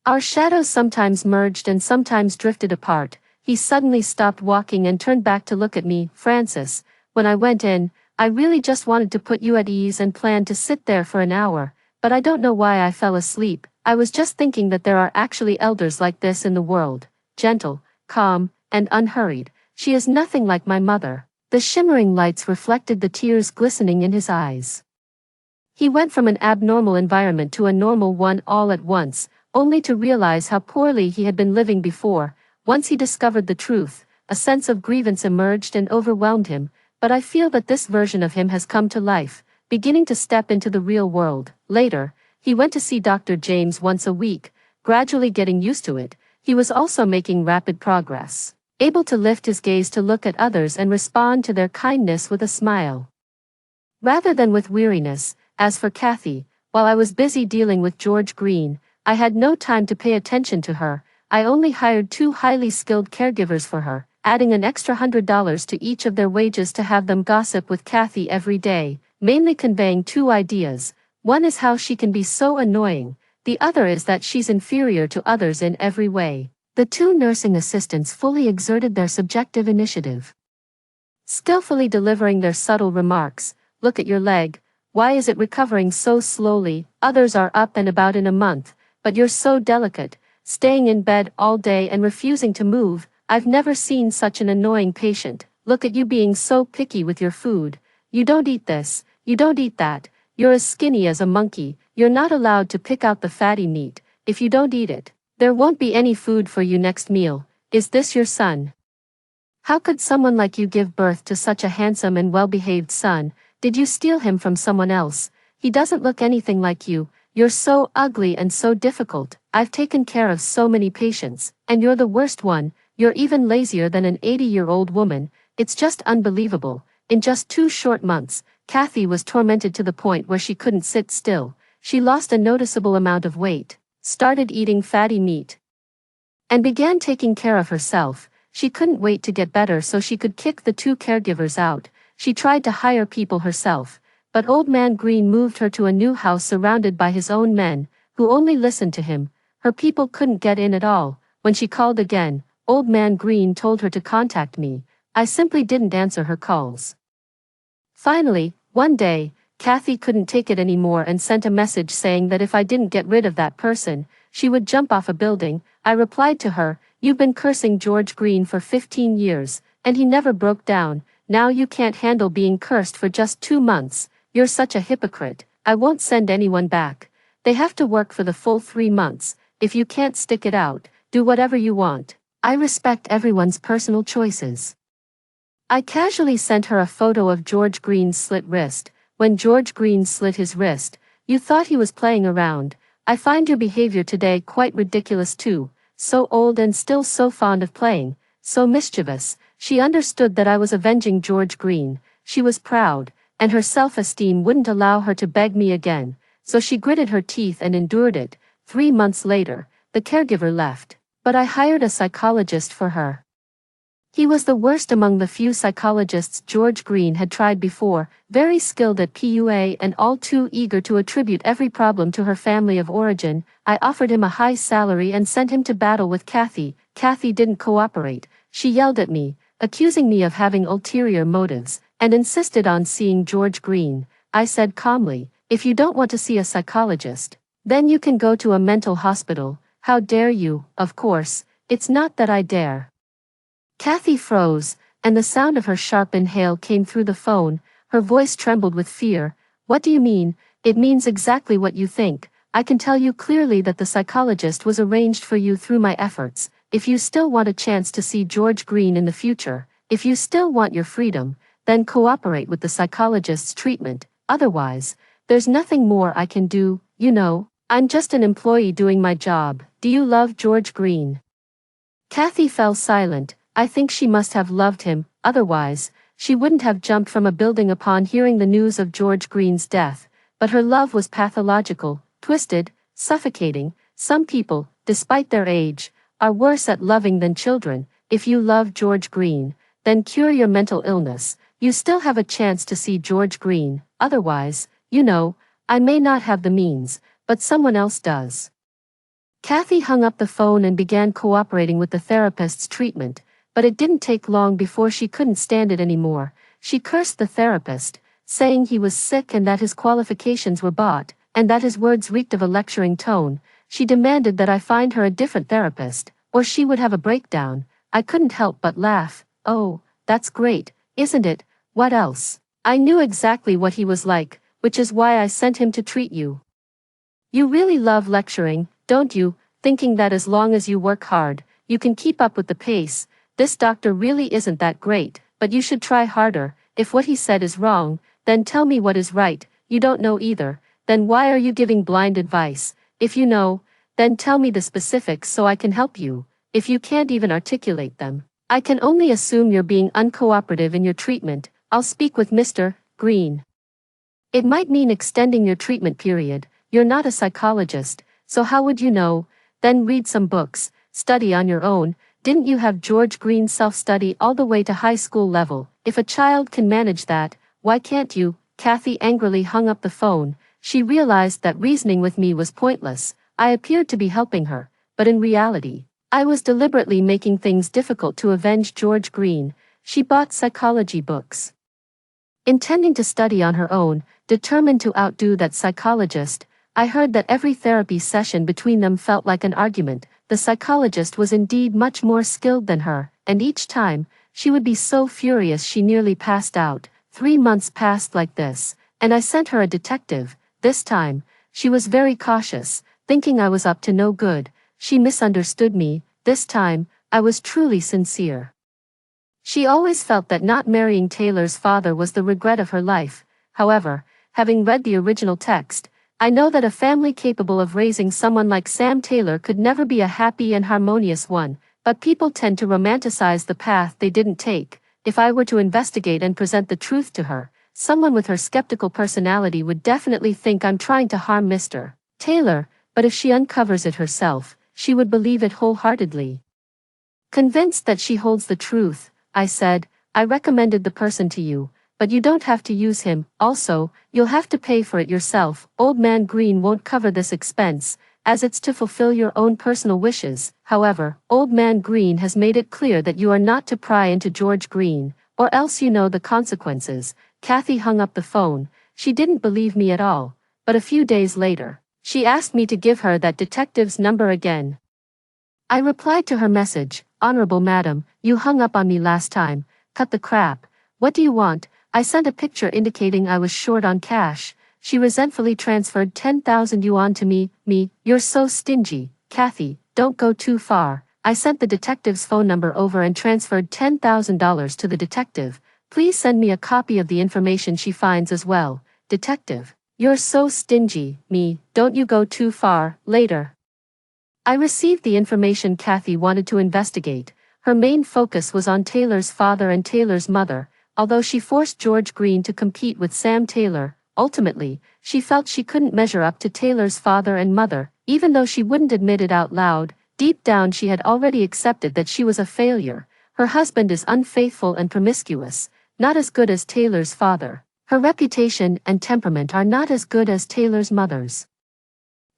Our shadows sometimes merged and sometimes drifted apart. He suddenly stopped walking and turned back to look at me. "Francis, when I went in, I really just wanted to put you at ease and planned to sit there for an hour, but I don't know why I fell asleep. I was just thinking that there are actually elders like this in the world, gentle, calm, and unhurried. She is nothing like my mother." The shimmering lights reflected the tears glistening in his eyes. He went from an abnormal environment to a normal one all at once, only to realize how poorly he had been living before. Once he discovered the truth, a sense of grievance emerged and overwhelmed him, but I feel that this version of him has come to life, beginning to step into the real world. Later, he went to see Dr. James once a week, gradually getting used to it. He was also making rapid progress, able to lift his gaze to look at others and respond to their kindness with a smile, rather than with weariness. As for Kathy, While I was busy dealing with George Green, I had no time to pay attention to her. I only hired 2 highly skilled caregivers for her, adding an extra $100 to each of their wages to have them gossip with Kathy every day, mainly conveying 2 ideas. One is how she can be so annoying. The other is that she's inferior to others in every way. The 2 nursing assistants fully exerted their subjective initiative, skillfully delivering their subtle remarks. Look at your leg. Why is it recovering so slowly? Others are up and about in a month, but you're so delicate, staying in bed all day and refusing to move. I've never seen such an annoying patient. Look at you being so picky with your food. You don't eat this, you don't eat that. You're as skinny as a monkey. You're not allowed to pick out the fatty meat. If you don't eat it, there won't be any food for you next meal. Is this your son? How could someone like you give birth to such a handsome and well-behaved son? Did you steal him from someone else? He doesn't look anything like you. You're so ugly and so difficult. I've taken care of so many patients, and you're the worst one. You're even lazier than an 80-year-old woman. It's just unbelievable. In just 2 short months, Kathy was tormented to the point where she couldn't sit still. She lost a noticeable amount of weight, started eating fatty meat, and began taking care of herself. She couldn't wait to get better so she could kick the 2 caregivers out. She tried to hire people herself, but Old Man Green moved her to a new house surrounded by his own men, who only listened to him. Her people couldn't get in at all. When she called again, Old Man Green told her to contact me. I simply didn't answer her calls. Finally, one day, Kathy couldn't take it anymore and sent a message saying that if I didn't get rid of that person, she would jump off a building. I replied to her, "You've been cursing George Green for 15 years, and he never broke down. Now you can't handle being cursed for just 2 months. You're such a hypocrite. I won't send anyone back. They have to work for the full 3 months. If you can't stick it out, do whatever you want. I respect everyone's personal choices." I casually sent her a photo of George Green's slit wrist. When George Green slit his wrist, you thought he was playing around. I find your behavior today quite ridiculous too. So old and still so fond of playing, so mischievous. She understood that I was avenging George Green. She was proud, and her self-esteem wouldn't allow her to beg me again, so she gritted her teeth and endured it. 3 months later, the caregiver left, but I hired a psychologist for her. He was the worst among the few psychologists George Green had tried before, very skilled at PUA and all too eager to attribute every problem to her family of origin. I offered him a high salary and sent him to battle with Kathy. Kathy didn't cooperate. She yelled at me, accusing me of having ulterior motives, and insisted on seeing George Green. I said calmly, "If you don't want to see a psychologist, then you can go to a mental hospital." "How dare you?" "Of course, it's not that I dare." Kathy froze, and the sound of her sharp inhale came through the phone. Her voice trembled with fear. "What do you mean?" "It means exactly what you think. I can tell you clearly that the psychologist was arranged for you through my efforts. If you still want a chance to see George Green in the future, if you still want your freedom, then cooperate with the psychologist's treatment. Otherwise, there's nothing more I can do. You know, I'm just an employee doing my job." "Do you love George Green?" Kathy fell silent. I think she must have loved him, otherwise, she wouldn't have jumped from a building upon hearing the news of George Green's death. But her love was pathological, twisted, suffocating. Some people, despite their age, are worse at loving than children. If you love George Green, then cure your mental illness. You still have a chance to see George Green. Otherwise, you know, I may not have the means, but someone else does. Kathy hung up the phone and began cooperating with the therapist's treatment. But it didn't take long before she couldn't stand it anymore. She cursed the therapist, saying he was sick and that his qualifications were bought, and that his words reeked of a lecturing tone. She demanded that I find her a different therapist, or she would have a breakdown. I couldn't help but laugh. "Oh, that's great, isn't it? What else?" I knew exactly what he was like, which is why I sent him to treat you. "You really love lecturing, don't you, thinking that as long as you work hard, you can keep up with the pace. This doctor really isn't that great, but you should try harder. If what he said is wrong, then tell me what is right. You don't know either, then why are you giving blind advice? If you know, then tell me the specifics so I can help you. If you can't even articulate them, I can only assume you're being uncooperative in your treatment. I'll speak with Mr. Green. It might mean extending your treatment period. you're not a psychologist, so how would you know? Then read some books, study on your own. Didn't you have George Green's self-study all the way to high school level? If a child can manage that, why can't you? Kathy angrily hung up the phone. She realized that reasoning with me was pointless. I appeared to be helping her, but in reality, I was deliberately making things difficult to avenge George Green. She bought psychology books, intending to study on her own, determined to outdo that psychologist. I heard that every therapy session between them felt like an argument. The psychologist was indeed much more skilled than her, and each time, she would be so furious she nearly passed out. 3 months passed like this, and I sent her a detective. This time, she was very cautious, thinking I was up to no good. She misunderstood me. This time, I was truly sincere. She always felt that not marrying Taylor's father was the regret of her life. However, having read the original text, I know that a family capable of raising someone like Sam Taylor could never be a happy and harmonious one, but people tend to romanticize the path they didn't take. If I were to investigate and present the truth to her, someone with her skeptical personality would definitely think I'm trying to harm Mr. Taylor, but if she uncovers it herself, she would believe it wholeheartedly. Convinced that she holds the truth, I said, I recommended the person to you, but you don't have to use him. Also, you'll have to pay for it yourself. Old Man Green won't cover this expense, as it's to fulfill your own personal wishes. However, Old Man Green has made it clear that you are not to pry into George Green, or else you know the consequences. Kathy hung up the phone. She didn't believe me at all, but a few days later, she asked me to give her that detective's number again. I replied to her message, Honorable Madam, you hung up on me last time. Cut the crap. What do you want? I sent a picture indicating I was short on cash. She resentfully transferred 10,000 yuan to me. You're so stingy. Kathy, don't go too far. I sent the detective's phone number over and transferred $10,000 to the detective. Please send me a copy of the information she finds as well. Detective, you're so stingy. Don't you go too far. Later. I received the information Kathy wanted to investigate. Her main focus was on Taylor's father and Taylor's mother. Although she forced George Green to compete with Sam Taylor, ultimately, she felt she couldn't measure up to Taylor's father and mother. Even though she wouldn't admit it out loud, deep down she had already accepted that she was a failure. Her husband is unfaithful and promiscuous, not as good as Taylor's father. Her reputation and temperament are not as good as Taylor's mother's.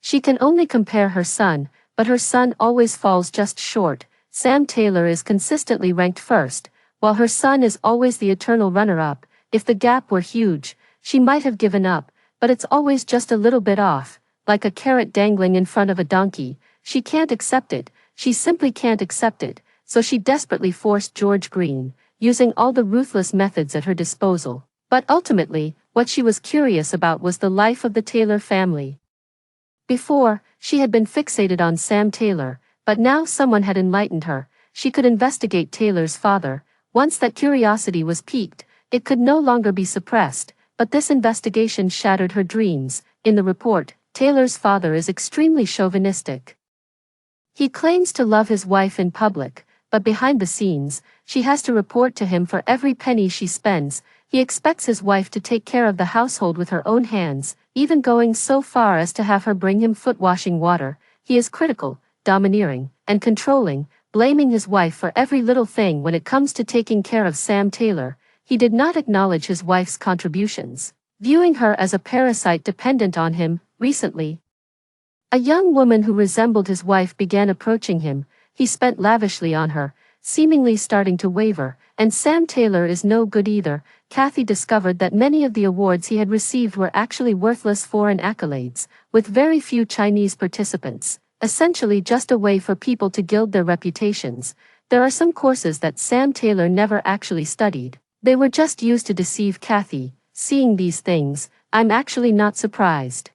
She can only compare her son, but her son always falls just short. Sam Taylor is consistently ranked first, while her son is always the eternal runner-up. If the gap were huge, she might have given up, but it's always just a little bit off, like a carrot dangling in front of a donkey. She can't accept it, she simply can't accept it, so she desperately forced George Green, using all the ruthless methods at her disposal. But ultimately, what she was curious about was the life of the Taylor family. Before, she had been fixated on Sam Taylor, but now someone had enlightened her. She could investigate Taylor's father. Once that curiosity was piqued, it could no longer be suppressed, but this investigation shattered her dreams. In the report, Taylor's father is extremely chauvinistic. He claims to love his wife in public, but behind the scenes, she has to report to him for every penny she spends. He expects his wife to take care of the household with her own hands, even going so far as to have her bring him foot-washing water. He is critical, domineering, and controlling, blaming his wife for every little thing. When it comes to taking care of Sam Taylor, he did not acknowledge his wife's contributions, viewing her as a parasite dependent on him. Recently, a young woman who resembled his wife began approaching him. He spent lavishly on her, seemingly starting to waver, and Sam Taylor is no good either. Kathy discovered that many of the awards he had received were actually worthless foreign accolades, with very few Chinese participants, essentially just a way for people to gild their reputations. There are some courses that Sam Taylor never actually studied. They were just used to deceive Kathy. Seeing these things, I'm actually not surprised.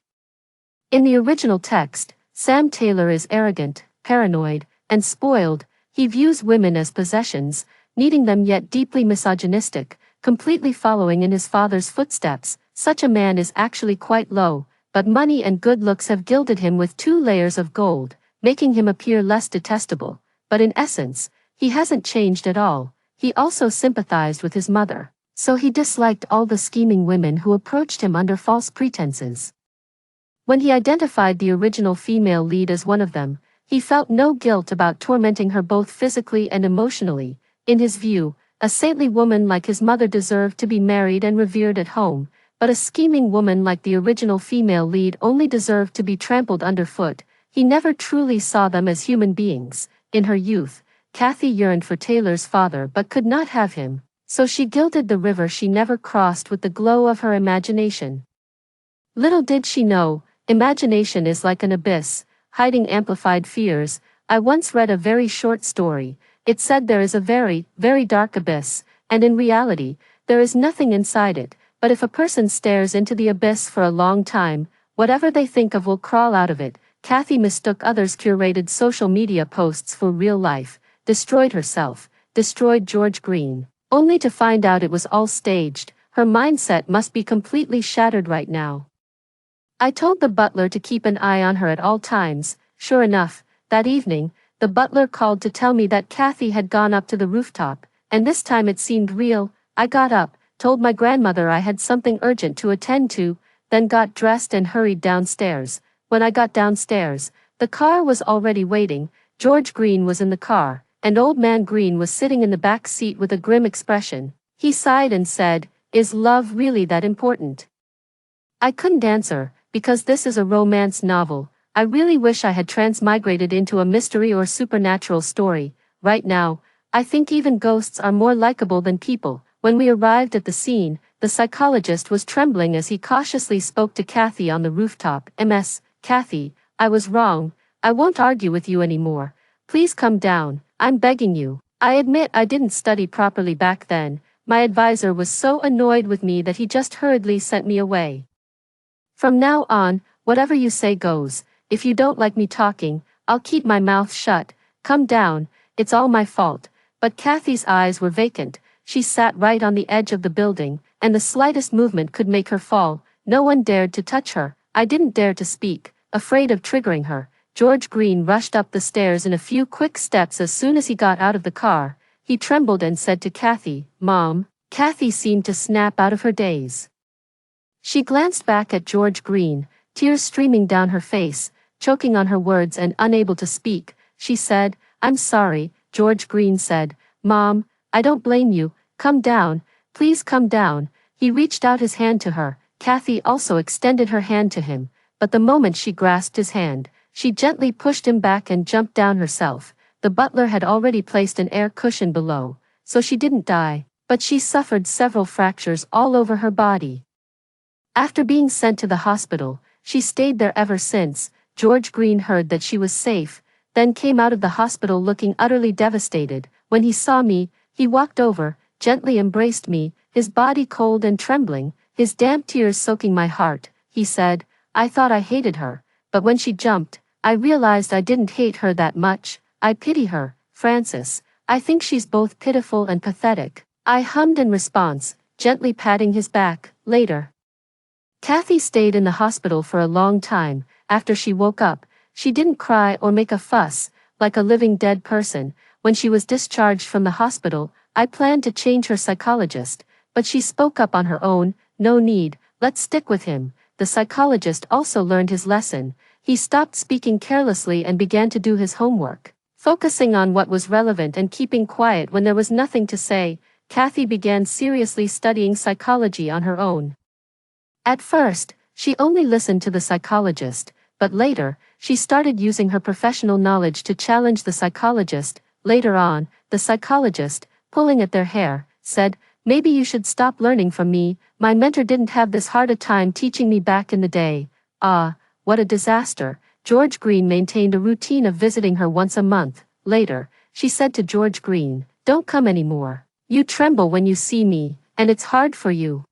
In the original text, Sam Taylor is arrogant, paranoid, and spoiled. He views women as possessions, needing them, yet deeply misogynistic, completely following in his father's footsteps. Such a man is actually quite low, but money and good looks have gilded him with 2 layers of gold, making him appear less detestable. But in essence, he hasn't changed at all. He also sympathized with his mother, so he disliked all the scheming women who approached him under false pretenses. When he identified the original female lead as one of them, he felt no guilt about tormenting her both physically and emotionally. In his view, a saintly woman like his mother deserved to be married and revered at home, but a scheming woman like the original female lead only deserved to be trampled underfoot. He never truly saw them as human beings. In her youth, Kathy yearned for Taylor's father but could not have him, so she gilded the river she never crossed with the glow of her imagination. Little did she know, imagination is like an abyss, hiding amplified fears. I once read a very short story. It said there is a very, very dark abyss, and in reality, there is nothing inside it, but if a person stares into the abyss for a long time, whatever they think of will crawl out of it. Kathy mistook others' curated social media posts for real life, destroyed herself, destroyed George Green, only to find out it was all staged. Her mindset must be completely shattered right now. I told the butler to keep an eye on her at all times. Sure enough, that evening, the butler called to tell me that Kathy had gone up to the rooftop, and this time it seemed real. I got up, told my grandmother I had something urgent to attend to, then got dressed and hurried downstairs. When I got downstairs, the car was already waiting. George Green was in the car, and Old Man Green was sitting in the back seat with a grim expression. He sighed and said, "Is love really that important?" I couldn't answer, because this is a romance novel. I really wish I had transmigrated into a mystery or supernatural story. Right now, I think even ghosts are more likable than people. When we arrived at the scene, the psychologist was trembling as he cautiously spoke to Kathy on the rooftop. "Ms. Kathy, I was wrong. I won't argue with you anymore. Please come down, I'm begging you. I admit I didn't study properly back then. My advisor was so annoyed with me that he just hurriedly sent me away. From now on, whatever you say goes. If you don't like me talking, I'll keep my mouth shut. Come down, it's all my fault." But Kathy's eyes were vacant. She sat right on the edge of the building, and the slightest movement could make her fall. No one dared to touch her. I didn't dare to speak, afraid of triggering her. George Green rushed up the stairs in a few quick steps as soon as he got out of the car. He trembled and said to Kathy, "Mom." Kathy seemed to snap out of her daze. She glanced back at George Green, tears streaming down her face, choking on her words and unable to speak. She said, "I'm sorry." George Green said, "Mom, I don't blame you. Come down, please come down." He reached out his hand to her. Kathy also extended her hand to him, but the moment she grasped his hand, she gently pushed him back and jumped down herself. The butler had already placed an air cushion below, so she didn't die, but she suffered several fractures all over her body. After being sent to the hospital, she stayed there ever since. George Green heard that she was safe, then came out of the hospital looking utterly devastated. When he saw me, he walked over, gently embraced me, his body cold and trembling, his damp tears soaking my heart. He said, "I thought I hated her, but when she jumped, I realized I didn't hate her that much. I pity her, Francis. I think she's both pitiful and pathetic." I hummed in response, gently patting his back. Later, Kathy stayed in the hospital for a long time. After she woke up, she didn't cry or make a fuss, like a living dead person. When she was discharged from the hospital, I planned to change her psychologist, but she spoke up on her own. "No need, let's stick with him." The psychologist also learned his lesson. He stopped speaking carelessly and began to do his homework, focusing on what was relevant and keeping quiet when there was nothing to say. Kathy began seriously studying psychology on her own. At first, she only listened to the psychologist, but later, she started using her professional knowledge to challenge the psychologist. Later on, the psychologist, pulling at their hair, said, "Maybe you should stop learning from me. My mentor didn't have this hard a time teaching me back in the day." Ah, what a disaster. George Green maintained a routine of visiting her once a month. Later, she said to George Green, "Don't come anymore. You tremble when you see me, and it's hard for you.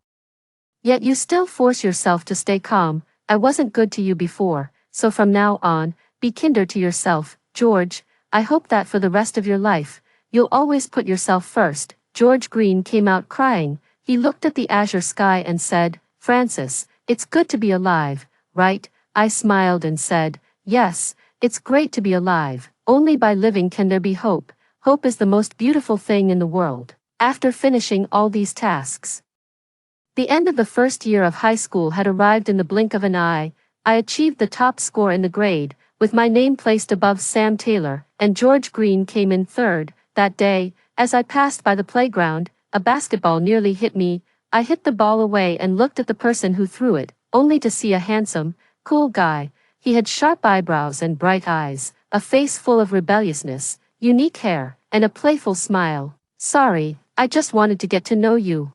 Yet you still force yourself to stay calm. I wasn't good to you before, so from now on, be kinder to yourself. George, I hope that for the rest of your life, you'll always put yourself first." George Green came out crying. He looked at the azure sky and said, "Francis, it's good to be alive, right?" I smiled and said, "Yes, it's great to be alive. Only by living can there be hope. Hope is the most beautiful thing in the world." After finishing all these tasks, the end of the first year of high school had arrived in the blink of an eye. I achieved the top score in the grade, with my name placed above Sam Taylor, and George Green came in third. That day, as I passed by the playground, a basketball nearly hit me. I hit the ball away and looked at the person who threw it, only to see a handsome, cool guy. He had sharp eyebrows and bright eyes, a face full of rebelliousness, unique hair, and a playful smile. "Sorry, I just wanted to get to know you.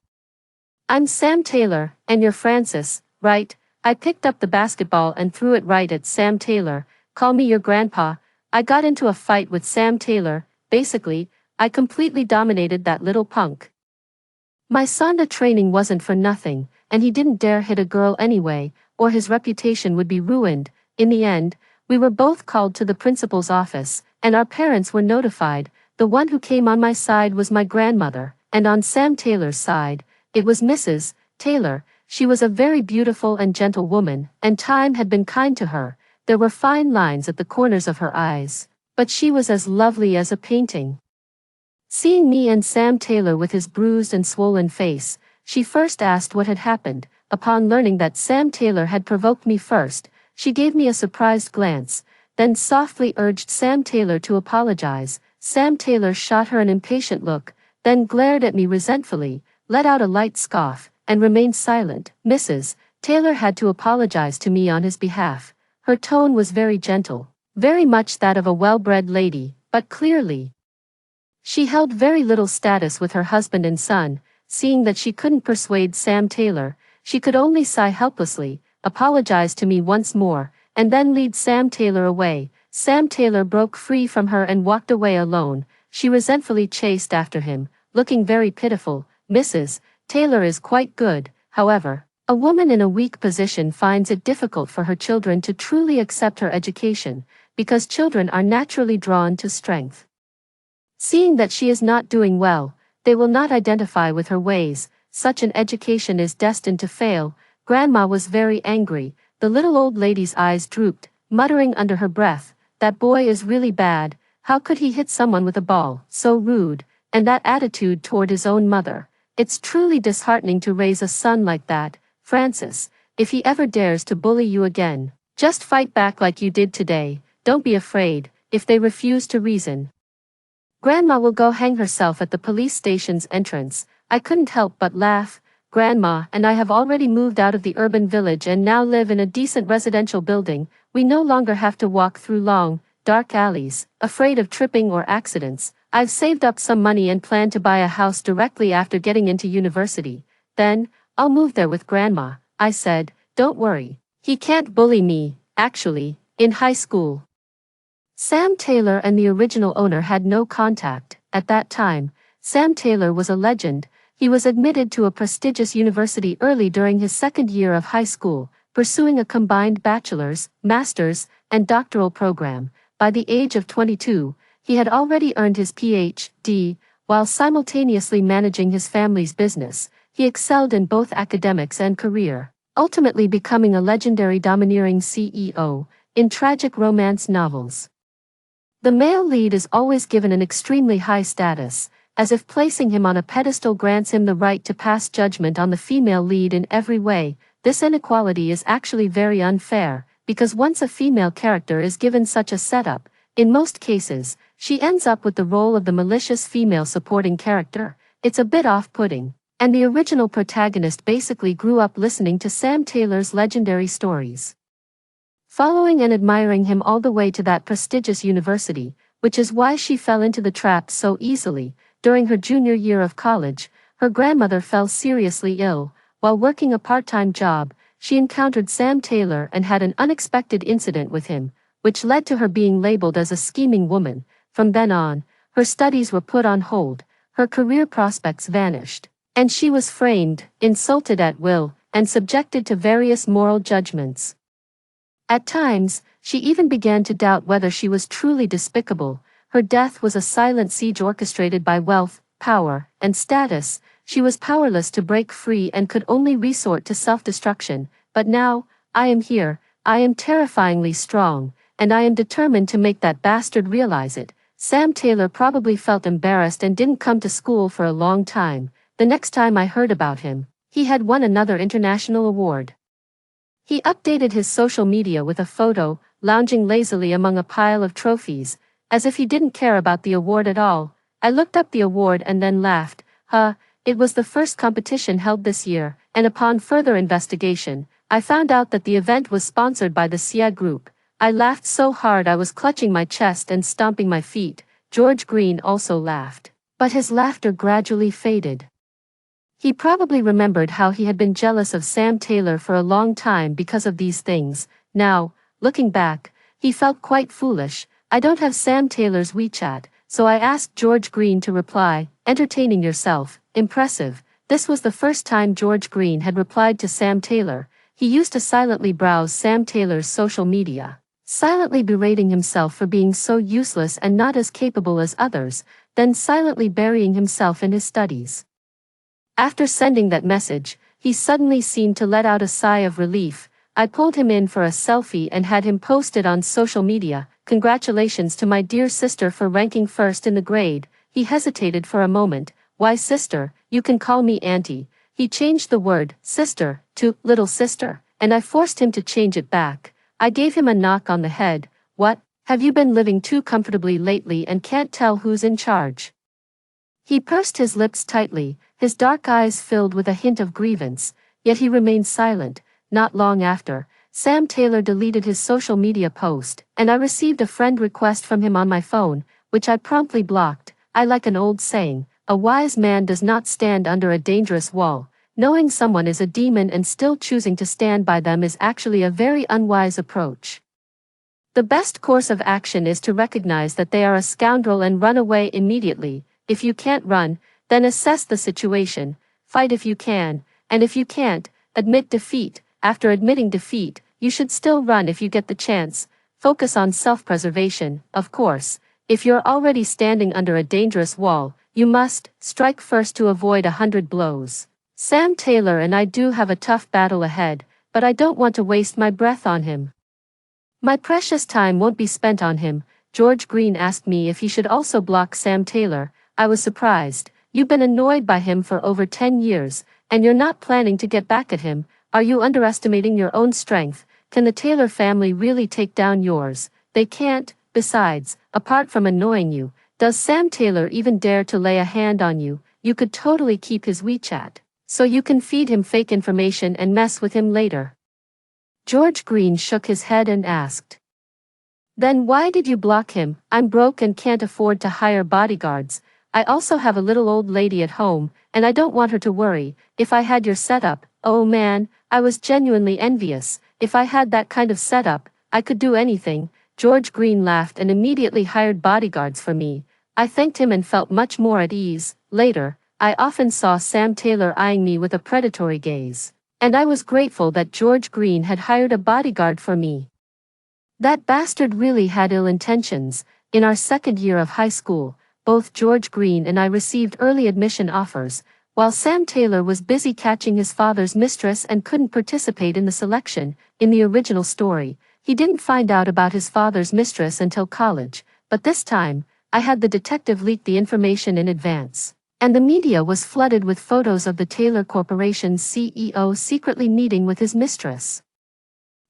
I'm Sam Taylor, and you're Francis, right?" I picked up the basketball and threw it right at Sam Taylor. "Call me your grandpa." I got into a fight with Sam Taylor. Basically, I completely dominated that little punk. My Sonda training wasn't for nothing, and he didn't dare hit a girl anyway, or his reputation would be ruined. In the end, we were both called to the principal's office, and our parents were notified. The one who came on my side was my grandmother, and on Sam Taylor's side, it was Mrs. Taylor. She was a very beautiful and gentle woman, and time had been kind to her. There were fine lines at the corners of her eyes, but she was as lovely as a painting. Seeing me and Sam Taylor with his bruised and swollen face, she first asked what had happened. Upon learning that Sam Taylor had provoked me first, she gave me a surprised glance, then softly urged Sam Taylor to apologize. Sam Taylor shot her an impatient look, then glared at me resentfully, let out a light scoff, and remained silent. Mrs. Taylor had to apologize to me on his behalf. Her tone was very gentle, very much that of a well-bred lady, but clearly she held very little status with her husband and son. Seeing that she couldn't persuade Sam Taylor, she could only sigh helplessly, apologize to me once more, and then lead Sam Taylor away. Sam Taylor broke free from her and walked away alone. She resentfully chased after him, looking very pitiful. Mrs. Taylor is quite good, however. A woman in a weak position finds it difficult for her children to truly accept her education, because children are naturally drawn to strength. Seeing that she is not doing well, they will not identify with her ways. Such an education is destined to fail. Grandma was very angry. The little old lady's eyes drooped, muttering under her breath, "That boy is really bad. How could he hit someone with a ball? So rude. And that attitude toward his own mother. It's truly disheartening to raise a son like that. Francis, if he ever dares to bully you again, just fight back like you did today. Don't be afraid. If they refuse to reason, Grandma will go hang herself at the police station's entrance." I couldn't help but laugh. Grandma and I have already moved out of the urban village and now live in a decent residential building. We no longer have to walk through long, dark alleys, afraid of tripping or accidents. I've saved up some money and plan to buy a house directly after getting into university. Then, I'll move there with Grandma. I said, "Don't worry. He can't bully me." Actually, in high school, Sam Taylor and the original owner had no contact. At that time, Sam Taylor was a legend. He was admitted to a prestigious university early during his second year of high school, pursuing a combined bachelor's, master's, and doctoral program. By the age of 22, he had already earned his Ph.D., while simultaneously managing his family's business. He excelled in both academics and career, ultimately becoming a legendary domineering CEO in tragic romance novels. The male lead is always given an extremely high status, as if placing him on a pedestal grants him the right to pass judgment on the female lead in every way. This inequality is actually very unfair, because once a female character is given such a setup, in most cases, she ends up with the role of the malicious female supporting character. It's a bit off-putting, and the original protagonist basically grew up listening to Sam Taylor's legendary stories, following and admiring him all the way to that prestigious university, which is why she fell into the trap so easily. During her junior year of college, her grandmother fell seriously ill. While working a part-time job, she encountered Sam Taylor and had an unexpected incident with him, which led to her being labeled as a scheming woman. From then on, her studies were put on hold, her career prospects vanished, and she was framed, insulted at will, and subjected to various moral judgments. At times, she even began to doubt whether she was truly despicable. Her death was a silent siege orchestrated by wealth, power, and status. She was powerless to break free and could only resort to self-destruction. But now, I am here, I am terrifyingly strong, and I am determined to make that bastard realize it. Sam Taylor probably felt embarrassed and didn't come to school for a long time. The next time I heard about him, he had won another international award. He updated his social media with a photo, lounging lazily among a pile of trophies, as if he didn't care about the award at all. I looked up the award and then laughed. It was the first competition held this year, and upon further investigation, I found out that the event was sponsored by the SIA group. I laughed so hard I was clutching my chest and stomping my feet. George Green also laughed. But his laughter gradually faded. He probably remembered how he had been jealous of Sam Taylor for a long time because of these things. Now, looking back, he felt quite foolish. I don't have Sam Taylor's WeChat, so I asked George Green to reply, "Entertaining yourself, impressive." This was the first time George Green had replied to Sam Taylor. He used to silently browse Sam Taylor's social media, silently berating himself for being so useless and not as capable as others, then silently burying himself in his studies. After sending that message, he suddenly seemed to let out a sigh of relief. I pulled him in for a selfie and had him posted on social media. "Congratulations to my dear sister for ranking first in the grade." He hesitated for a moment. "Why sister, you can call me auntie." He changed the word, sister, to little sister, and I forced him to change it back. I gave him a knock on the head. "What, have you been living too comfortably lately and can't tell who's in charge?" He pursed his lips tightly, his dark eyes filled with a hint of grievance, yet he remained silent. Not long after, Sam Taylor deleted his social media post, and I received a friend request from him on my phone, which I promptly blocked. I like an old saying, "A wise man does not stand under a dangerous wall." Knowing someone is a demon and still choosing to stand by them is actually a very unwise approach. The best course of action is to recognize that they are a scoundrel and run away immediately. If you can't run, then assess the situation, fight if you can, and if you can't, admit defeat. After admitting defeat, you should still run if you get the chance. Focus on self-preservation, of course. If you're already standing under a dangerous wall, you must strike first to avoid 100 blows. Sam Taylor and I do have a tough battle ahead, but I don't want to waste my breath on him. My precious time won't be spent on him. George Green asked me if he should also block Sam Taylor. I was surprised. You've been annoyed by him for over 10 years, and you're not planning to get back at him. Are you underestimating your own strength? Can the Taylor family really take down yours? They can't. Besides, apart from annoying you, does Sam Taylor even dare to lay a hand on you? You could totally keep his WeChat, so you can feed him fake information and mess with him later. George Green shook his head and asked, "Then why did you block him?" "I'm broke and can't afford to hire bodyguards. I also have a little old lady at home, and I don't want her to worry. If I had your setup," oh man, I was genuinely envious. "If I had that kind of setup, I could do anything." George Green laughed and immediately hired bodyguards for me. I thanked him and felt much more at ease. Later, I often saw Sam Taylor eyeing me with a predatory gaze, and I was grateful that George Green had hired a bodyguard for me. That bastard really had ill intentions. In our second year of high school, both George Green and I received early admission offers, while Sam Taylor was busy catching his father's mistress and couldn't participate in the selection. In the original story, he didn't find out about his father's mistress until college, but this time, I had the detective leak the information in advance, and the media was flooded with photos of the Taylor Corporation's CEO secretly meeting with his mistress.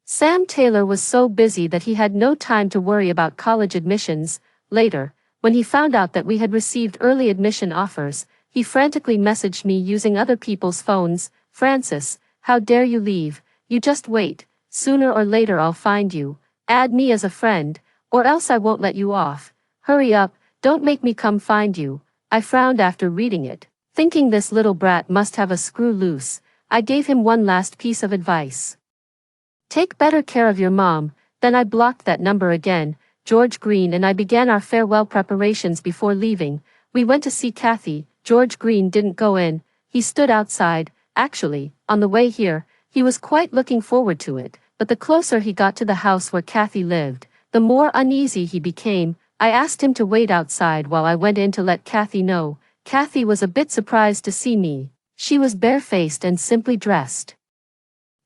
Sam Taylor was so busy that he had no time to worry about college admissions. Later, when he found out that we had received early admission offers, he frantically messaged me using other people's phones. "Francis, how dare you leave? You just wait. Sooner or later I'll find you. Add me as a friend, or else I won't let you off. Hurry up, don't make me come find you." I frowned after reading it, thinking this little brat must have a screw loose. I gave him one last piece of advice. "Take better care of your mom." Then I blocked that number again. George Green and I began our farewell preparations before leaving. We went to see Kathy. George Green didn't go in. He stood outside. Actually, on the way here, he was quite looking forward to it, but the closer he got to the house where Kathy lived, the more uneasy he became. I asked him to wait outside while I went in to let Kathy know. Kathy was a bit surprised to see me. She was barefaced and simply dressed.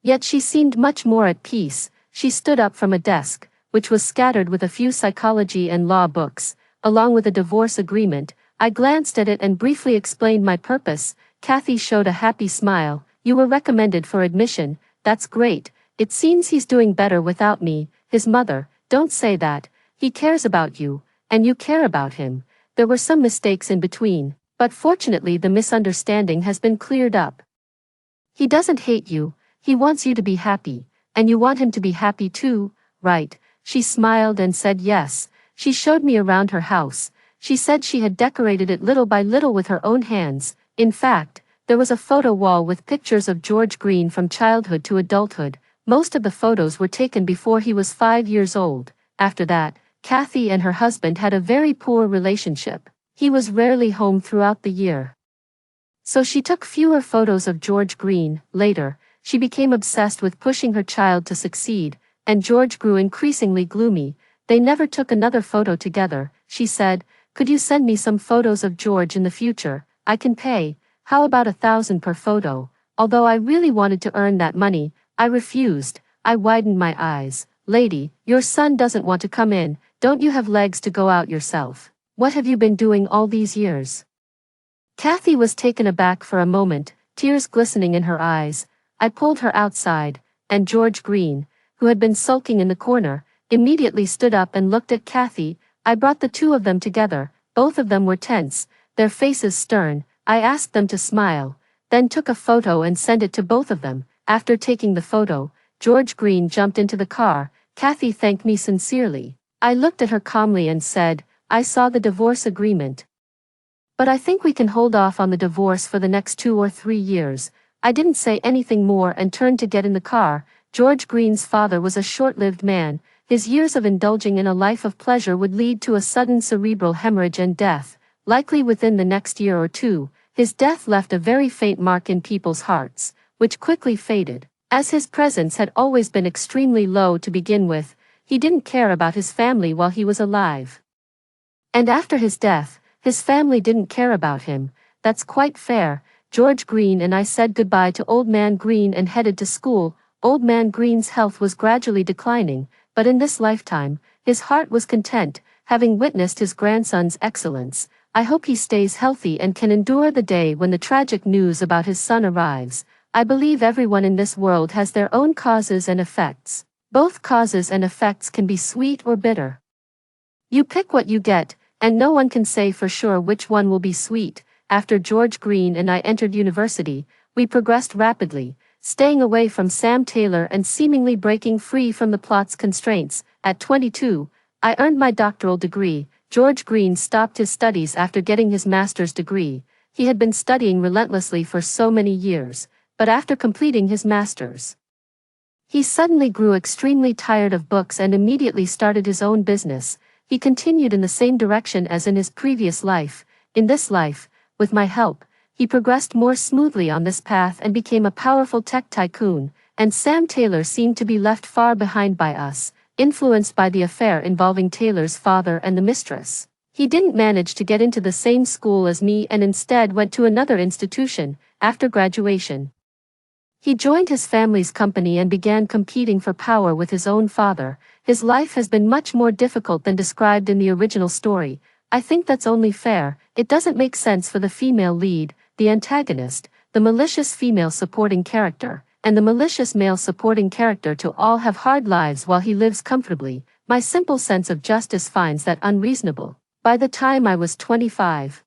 Yet she seemed much more at peace. She stood up from a desk, which was scattered with a few psychology and law books, along with a divorce agreement. I glanced at it and briefly explained my purpose. Kathy showed a happy smile. "You were recommended for admission. That's great. It seems he's doing better without me. His mother, don't say that. He cares about you, and you care about him. There were some mistakes in between, but fortunately the misunderstanding has been cleared up. He doesn't hate you, he wants you to be happy, and you want him to be happy too, right? She smiled and said yes. She showed me around her house. She said she had decorated it little by little with her own hands. In fact, there was a photo wall with pictures of George Green from childhood to adulthood. Most of the photos were taken before he was 5 years old. After that, Kathy and her husband had a very poor relationship. He was rarely home throughout the year. So she took fewer photos of George Green. Later, she became obsessed with pushing her child to succeed, and George grew increasingly gloomy. They never took another photo together. She said, "Could you send me some photos of George in the future? I can pay. How about 1,000 per photo?" Although I really wanted to earn that money, I refused. I widened my eyes. "Lady, your son doesn't want to come in. Don't you have legs to go out yourself? What have you been doing all these years?" Kathy was taken aback for a moment, tears glistening in her eyes. I pulled her outside, and George Green, who had been sulking in the corner, immediately stood up and looked at Kathy. I brought the two of them together. Both of them were tense, their faces stern. I asked them to smile, then took a photo and sent it to both of them. After taking the photo, George Green jumped into the car. Kathy thanked me sincerely. I looked at her calmly and said, "I saw the divorce agreement. But I think we can hold off on the divorce for the next 2 or 3 years." I didn't say anything more and turned to get in the car. George Green's father was a short-lived man. His years of indulging in a life of pleasure would lead to a sudden cerebral hemorrhage and death, likely within the next year or two. His death left a very faint mark in people's hearts, which quickly faded. As his presence had always been extremely low to begin with, he didn't care about his family while he was alive. And after his death, his family didn't care about him. That's quite fair. George Green and I said goodbye to Old Man Green and headed to school. Old Man Green's health was gradually declining, but in this lifetime, his heart was content, having witnessed his grandson's excellence. I hope he stays healthy and can endure the day when the tragic news about his son arrives. I believe everyone in this world has their own causes and effects. Both causes and effects can be sweet or bitter. You pick what you get, and no one can say for sure which one will be sweet. After George Green and I entered university, we progressed rapidly, staying away from Sam Taylor and seemingly breaking free from the plot's constraints. At 22, I earned my doctoral degree. George Green stopped his studies after getting his master's degree. He had been studying relentlessly for so many years, but after completing his master's, he suddenly grew extremely tired of books and immediately started his own business. He continued in the same direction as in his previous life. In this life, with my help, he progressed more smoothly on this path and became a powerful tech tycoon, and Sam Taylor seemed to be left far behind by us, influenced by the affair involving Taylor's father and the mistress. He didn't manage to get into the same school as me and instead went to another institution. After graduation, he joined his family's company and began competing for power with his own father. His life has been much more difficult than described in the original story. I think that's only fair. It doesn't make sense for the female lead, the antagonist, the malicious female supporting character, and the malicious male supporting character to all have hard lives while he lives comfortably. My simple sense of justice finds that unreasonable. By the time I was 25,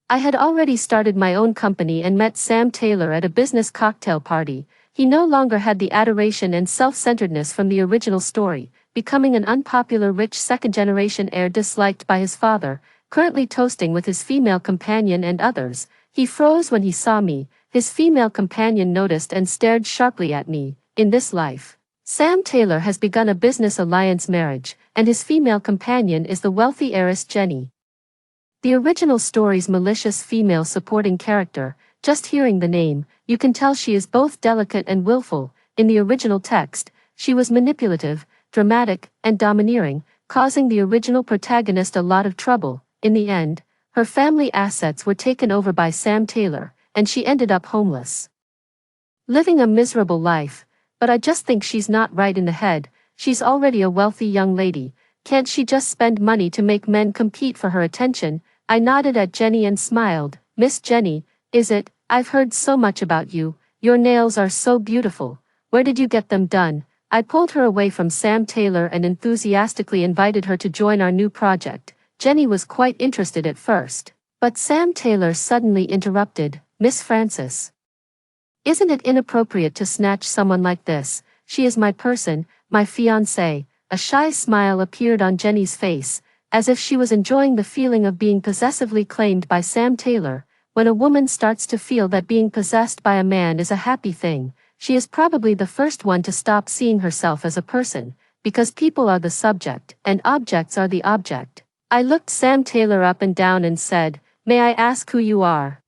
I had already started my own company and met Sam Taylor at a business cocktail party. He no longer had the adoration and self-centeredness from the original story, becoming an unpopular rich second-generation heir disliked by his father, currently toasting with his female companion and others. He froze when he saw me. His female companion noticed and stared sharply at me. In this life, Sam Taylor has begun a business alliance marriage, and his female companion is the wealthy heiress Jenny. The original story's malicious female supporting character, just hearing the name, you can tell she is both delicate and willful. In the original text, she was manipulative, dramatic, and domineering, causing the original protagonist a lot of trouble. In the end, her family assets were taken over by Sam Taylor, and she ended up homeless, living a miserable life. But I just think she's not right in the head. She's already a wealthy young lady. Can't she just spend money to make men compete for her attention? I nodded at Jenny and smiled. "Miss Jenny, is it? I've heard so much about you. Your nails are so beautiful. Where did you get them done? I pulled her away from Sam Taylor and enthusiastically invited her to join our new project. Jenny was quite interested at first. But Sam Taylor suddenly interrupted. Miss Francis. Isn't it inappropriate to snatch someone like this? She is my person, my fiancée. A shy smile appeared on Jenny's face, as if she was enjoying the feeling of being possessively claimed by Sam Taylor. When a woman starts to feel that being possessed by a man is a happy thing, she is probably the first one to stop seeing herself as a person, because people are the subject, and objects are the object. I looked Sam Taylor up and down and said, "May I ask who you are?"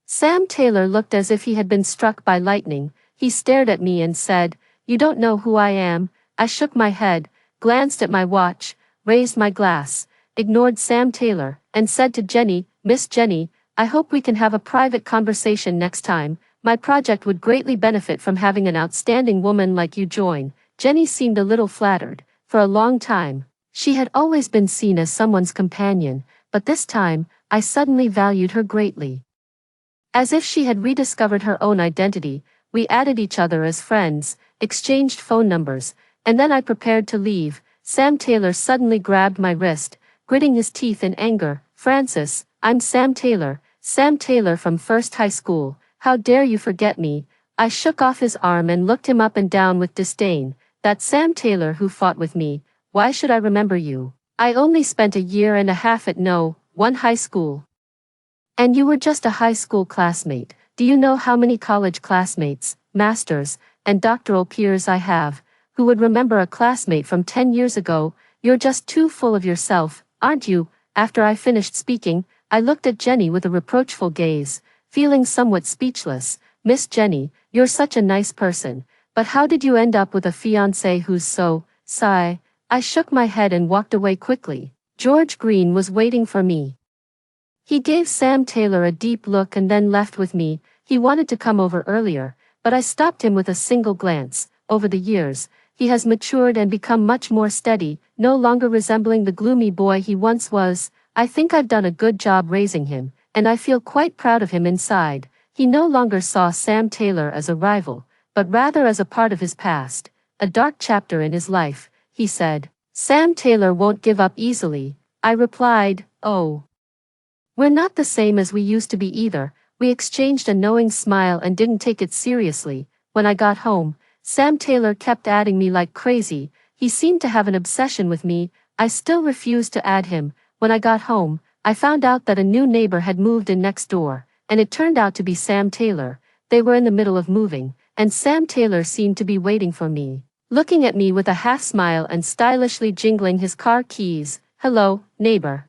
Sam Taylor looked as if he had been struck by lightning. He stared at me and said, "You don't know who I am." I shook my head, glanced at my watch, raised my glass, ignored Sam Taylor, and said to Jenny, "Miss Jenny, I hope we can have a private conversation next time. My project would greatly benefit from having an outstanding woman like you join." Jenny seemed a little flattered. For a long time, she had always been seen as someone's companion, but this time, I suddenly valued her greatly. As if she had rediscovered her own identity, we added each other as friends, exchanged phone numbers, and then I prepared to leave. Sam Taylor suddenly grabbed my wrist, gritting his teeth in anger. "Francis, I'm Sam Taylor from First High School. How dare you forget me?" I shook off his arm and looked him up and down with disdain. "That Sam Taylor who fought with me. Why should I remember you? I only spent a year and a half at one high school. And you were just a high school classmate. Do you know how many college classmates, masters, and doctoral peers I have, who would remember a classmate from 10 years ago? You're just too full of yourself, aren't you?" After I finished speaking, I looked at Jenny with a reproachful gaze, feeling somewhat speechless. "Miss Jenny, you're such a nice person, but how did you end up with a fiancé who's so, sigh?" I shook my head and walked away quickly. George Green was waiting for me. He gave Sam Taylor a deep look and then left with me. He wanted to come over earlier, but I stopped him with a single glance. Over the years, he has matured and become much more steady, no longer resembling the gloomy boy he once was. I think I've done a good job raising him, and I feel quite proud of him inside. He no longer saw Sam Taylor as a rival, but rather as a part of his past, a dark chapter in his life. He said, "Sam Taylor won't give up easily." I replied, "Oh. We're not the same as we used to be either." We exchanged a knowing smile and didn't take it seriously. When I got home, Sam Taylor kept adding me like crazy. He seemed to have an obsession with me. I still refused to add him. When I got home, I found out that a new neighbor had moved in next door, and it turned out to be Sam Taylor. They were in the middle of moving, and Sam Taylor seemed to be waiting for me, looking at me with a half smile and stylishly jingling his car keys. "Hello, neighbor."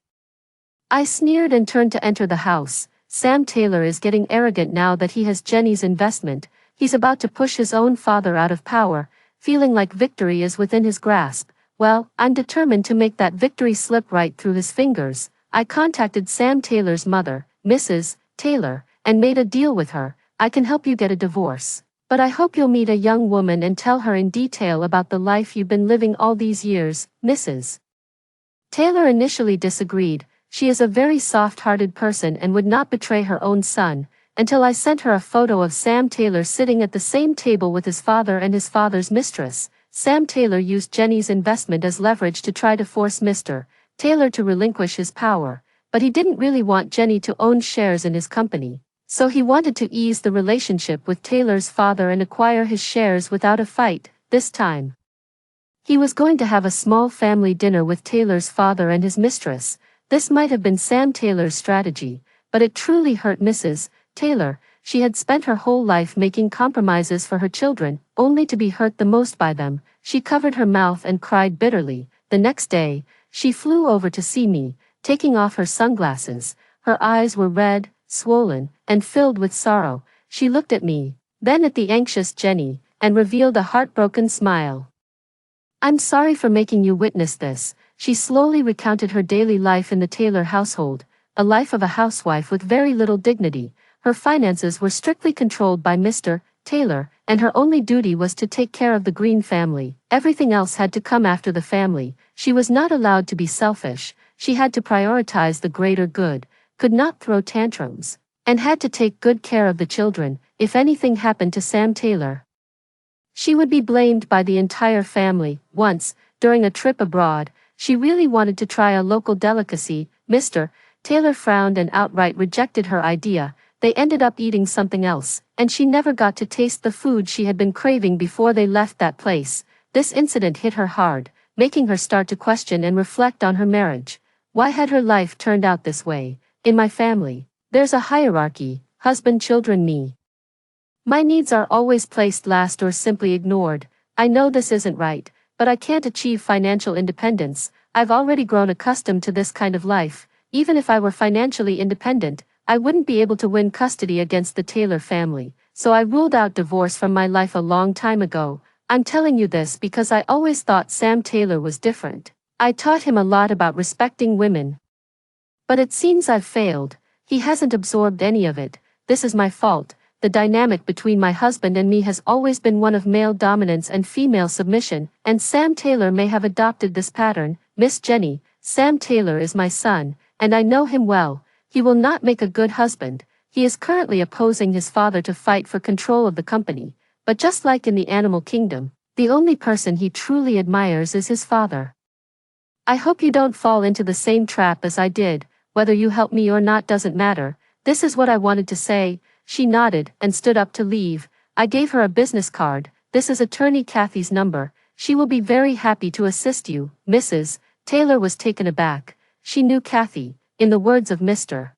I sneered and turned to enter the house. Sam Taylor is getting arrogant now that he has Jenny's investment. He's about to push his own father out of power, feeling like victory is within his grasp. Well, I'm determined to make that victory slip right through his fingers. I contacted Sam Taylor's mother, Mrs. Taylor, and made a deal with her. "I can help you get a divorce, but I hope you'll meet a young woman and tell her in detail about the life you've been living all these years." Mrs. Taylor initially disagreed. She is a very soft-hearted person and would not betray her own son, until I sent her a photo of Sam Taylor sitting at the same table with his father and his father's mistress. Sam Taylor used Jenny's investment as leverage to try to force Mr. Taylor to relinquish his power, but he didn't really want Jenny to own shares in his company, so he wanted to ease the relationship with Taylor's father and acquire his shares without a fight. This time, he was going to have a small family dinner with Taylor's father and his mistress. This might have been Sam Taylor's strategy, but it truly hurt Mrs. Taylor. She had spent her whole life making compromises for her children, only to be hurt the most by them. She covered her mouth and cried bitterly. The next day, she flew over to see me, taking off her sunglasses. Her eyes were red, swollen, and filled with sorrow. She looked at me, then at the anxious Jenny, and revealed a heartbroken smile. "I'm sorry for making you witness this." She slowly recounted her daily life in the Taylor household, a life of a housewife with very little dignity. Her finances were strictly controlled by Mr. Taylor, and her only duty was to take care of the Green family. Everything else had to come after the family. She was not allowed to be selfish. She had to prioritize the greater good, could not throw tantrums, and had to take good care of the children if anything happened to Sam Taylor. She would be blamed by the entire family. Once, during a trip abroad, she really wanted to try a local delicacy. Mr. Taylor frowned and outright rejected her idea. They ended up eating something else, and she never got to taste the food she had been craving before they left that place. This incident hit her hard, making her start to question and reflect on her marriage. Why had her life turned out this way? In my family, there's a hierarchy: husband, children, me. My needs are always placed last or simply ignored. I know this isn't right, but I can't achieve financial independence. I've already grown accustomed to this kind of life. Even if I were financially independent, I wouldn't be able to win custody against the Taylor family, so I ruled out divorce from my life a long time ago. I'm telling you this because I always thought Sam Taylor was different. I taught him a lot about respecting women. But it seems I've failed. He hasn't absorbed any of it. This is my fault. The dynamic between my husband and me has always been one of male dominance and female submission, and Sam Taylor may have adopted this pattern. Miss Jenny, Sam Taylor is my son, and I know him well. He will not make a good husband. He is currently opposing his father to fight for control of the company. But just like in the animal kingdom, the only person he truly admires is his father. I hope you don't fall into the same trap as I did. Whether you help me or not doesn't matter. This is what I wanted to say. She nodded and stood up to leave. I gave her a business card. This is attorney Kathy's number. She will be very happy to assist you. Mrs. Taylor was taken aback. She knew Kathy. In the words of Mr.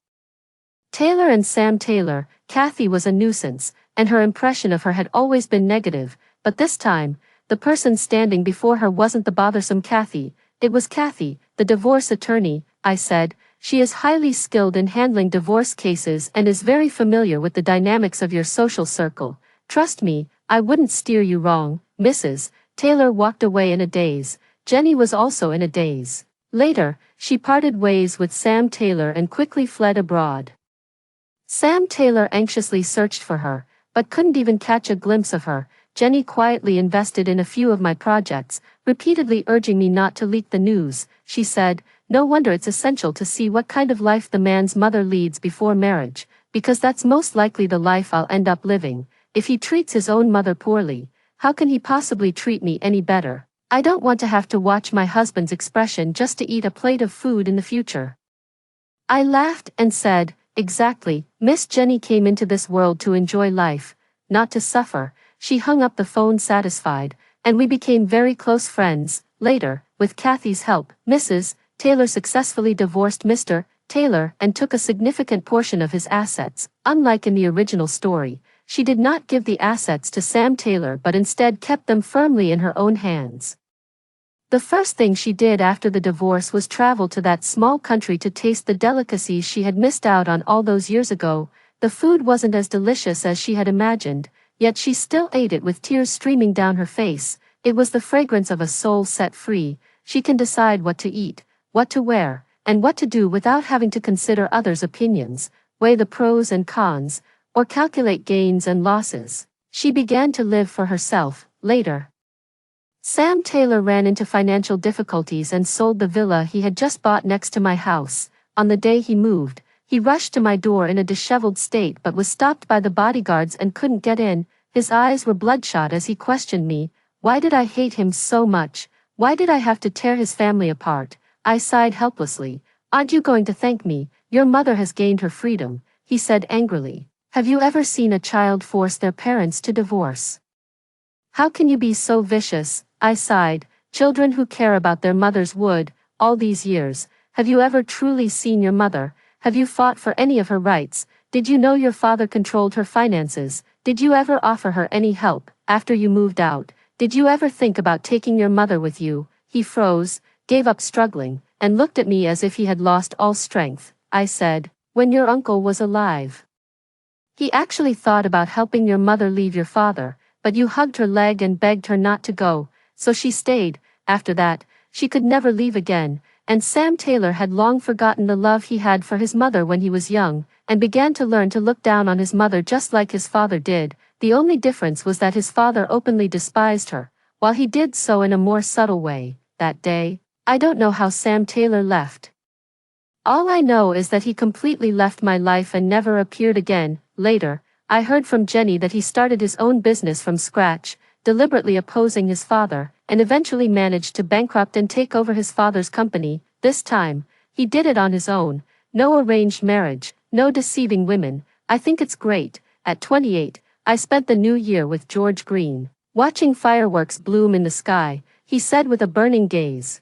Taylor and Sam Taylor, Kathy was a nuisance, and her impression of her had always been negative. But this time, the person standing before her wasn't the bothersome Kathy. It was Kathy, the divorce attorney. I said, she is highly skilled in handling divorce cases and is very familiar with the dynamics of your social circle. Trust me, I wouldn't steer you wrong. Mrs. Taylor walked away in a daze. Jenny was also in a daze. Later, she parted ways with Sam Taylor and quickly fled abroad. Sam Taylor anxiously searched for her, but couldn't even catch a glimpse of her. Jenny quietly invested in a few of my projects, repeatedly urging me not to leak the news. She said, no wonder it's essential to see what kind of life the man's mother leads before marriage, because that's most likely the life I'll end up living. If he treats his own mother poorly, how can he possibly treat me any better? I don't want to have to watch my husband's expression just to eat a plate of food in the future. I laughed and said, exactly. Miss Jenny came into this world to enjoy life, not to suffer. She hung up the phone satisfied, and we became very close friends. Later, with Kathy's help, Mrs. Taylor successfully divorced Mr. Taylor and took a significant portion of his assets. Unlike in the original story, she did not give the assets to Sam Taylor but instead kept them firmly in her own hands. The first thing she did after the divorce was travel to that small country to taste the delicacies she had missed out on all those years ago. The food wasn't as delicious as she had imagined, yet she still ate it with tears streaming down her face. It was the fragrance of a soul set free. She can decide what to eat, what to wear, and what to do without having to consider others' opinions, weigh the pros and cons, or calculate gains and losses. She began to live for herself. Later, Sam Taylor ran into financial difficulties and sold the villa he had just bought next to my house. On the day he moved, he rushed to my door in a disheveled state but was stopped by the bodyguards and couldn't get in. His eyes were bloodshot as he questioned me. Why did I hate him so much? Why did I have to tear his family apart? I sighed helplessly. Aren't you going to thank me? Your mother has gained her freedom, he said angrily. Have you ever seen a child force their parents to divorce? How can you be so vicious? I sighed. Children who care about their mothers would, all these years. Have you ever truly seen your mother? Have you fought for any of her rights? Did you know your father controlled her finances? Did you ever offer her any help after you moved out? Did you ever think about taking your mother with you? He froze, gave up struggling, and looked at me as if he had lost all strength. I said, when your uncle was alive. He actually thought about helping your mother leave your father, but you hugged her leg and begged her not to go. So she stayed. After that, she could never leave again, and Sam Taylor had long forgotten the love he had for his mother when he was young, and began to learn to look down on his mother just like his father did. The only difference was that his father openly despised her, while he did so in a more subtle way. That day, I don't know how Sam Taylor left. All I know is that he completely left my life and never appeared again. Later, I heard from Jenny that he started his own business from scratch. deliberately opposing his father, and eventually managed to bankrupt and take over his father's company. This time, he did it on his own. No arranged marriage, no deceiving women. I think it's great. At 28, I spent the new year with George Green, watching fireworks bloom in the sky, he said with a burning gaze.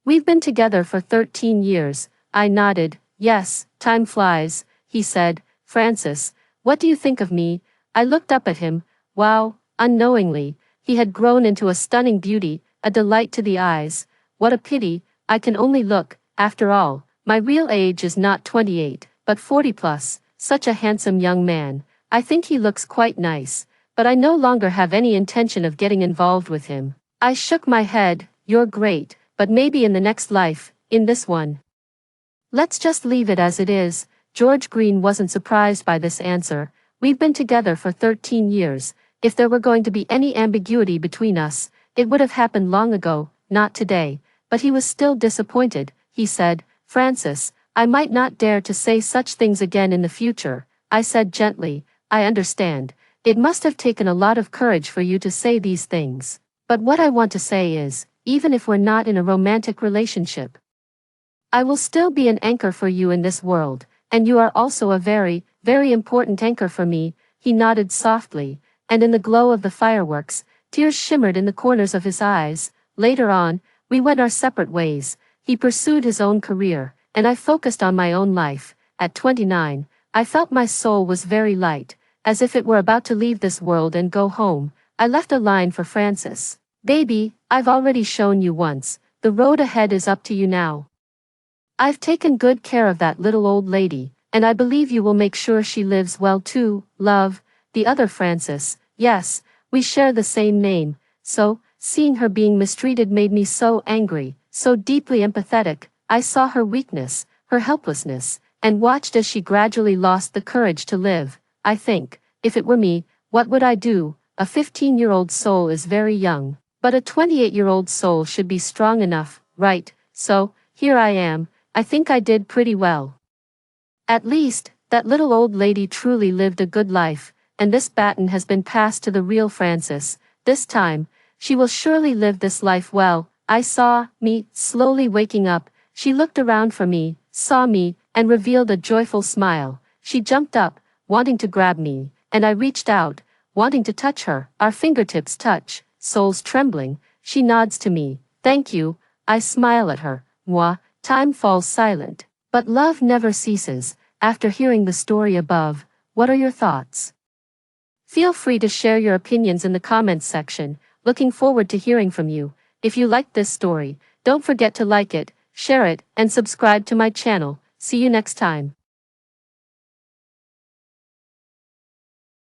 We've been together for 13 years, I nodded. Yes, time flies, he said. Francis, what do you think of me? I looked up at him. Wow, unknowingly, he had grown into a stunning beauty, a delight to the eyes. What a pity, I can only look, after all, my real age is not 28, but 40 plus, such a handsome young man. I think he looks quite nice, but I no longer have any intention of getting involved with him. I shook my head. You're great, but maybe in the next life, in this one. Let's just leave it as it is. George Green wasn't surprised by this answer. We've been together for 13 years. If there were going to be any ambiguity between us, it would have happened long ago, not today. But he was still disappointed. He said, Francis, I might not dare to say such things again in the future. I said gently, I understand. It must have taken a lot of courage for you to say these things. But what I want to say is, even if we're not in a romantic relationship, I will still be an anchor for you in this world, and you are also a very, very important anchor for me. He nodded softly, and in the glow of the fireworks, tears shimmered in the corners of his eyes. Later on, we went our separate ways. He pursued his own career, and I focused on my own life. At 29, I felt my soul was very light, as if it were about to leave this world and go home. I left a line for Francis. Baby, I've already shown you once. The road ahead is up to you now. I've taken good care of that little old lady, and I believe you will make sure she lives well too, love. The other Francis, yes, we share the same name, so, seeing her being mistreated made me so angry, so deeply empathetic. I saw her weakness, her helplessness, and watched as she gradually lost the courage to live. I think, if it were me, what would I do? A 15-year-old soul is very young, but a 28-year-old soul should be strong enough, right? So, here I am. I think I did pretty well. At least, that little old lady truly lived a good life, and this baton has been passed to the real Francis. This time, she will surely live this life well. I saw me slowly waking up. She looked around for me, saw me, and revealed a joyful smile. She jumped up, wanting to grab me, and I reached out, wanting to touch her. Our fingertips touch, souls trembling. She nods to me. Thank you. I smile at her. Moi. Time falls silent, but love never ceases. After hearing the story above, what are your thoughts? Feel free to share your opinions in the comments section. Looking forward to hearing from you. If you liked this story, don't forget to like it, share it, and subscribe to my channel. See you next time.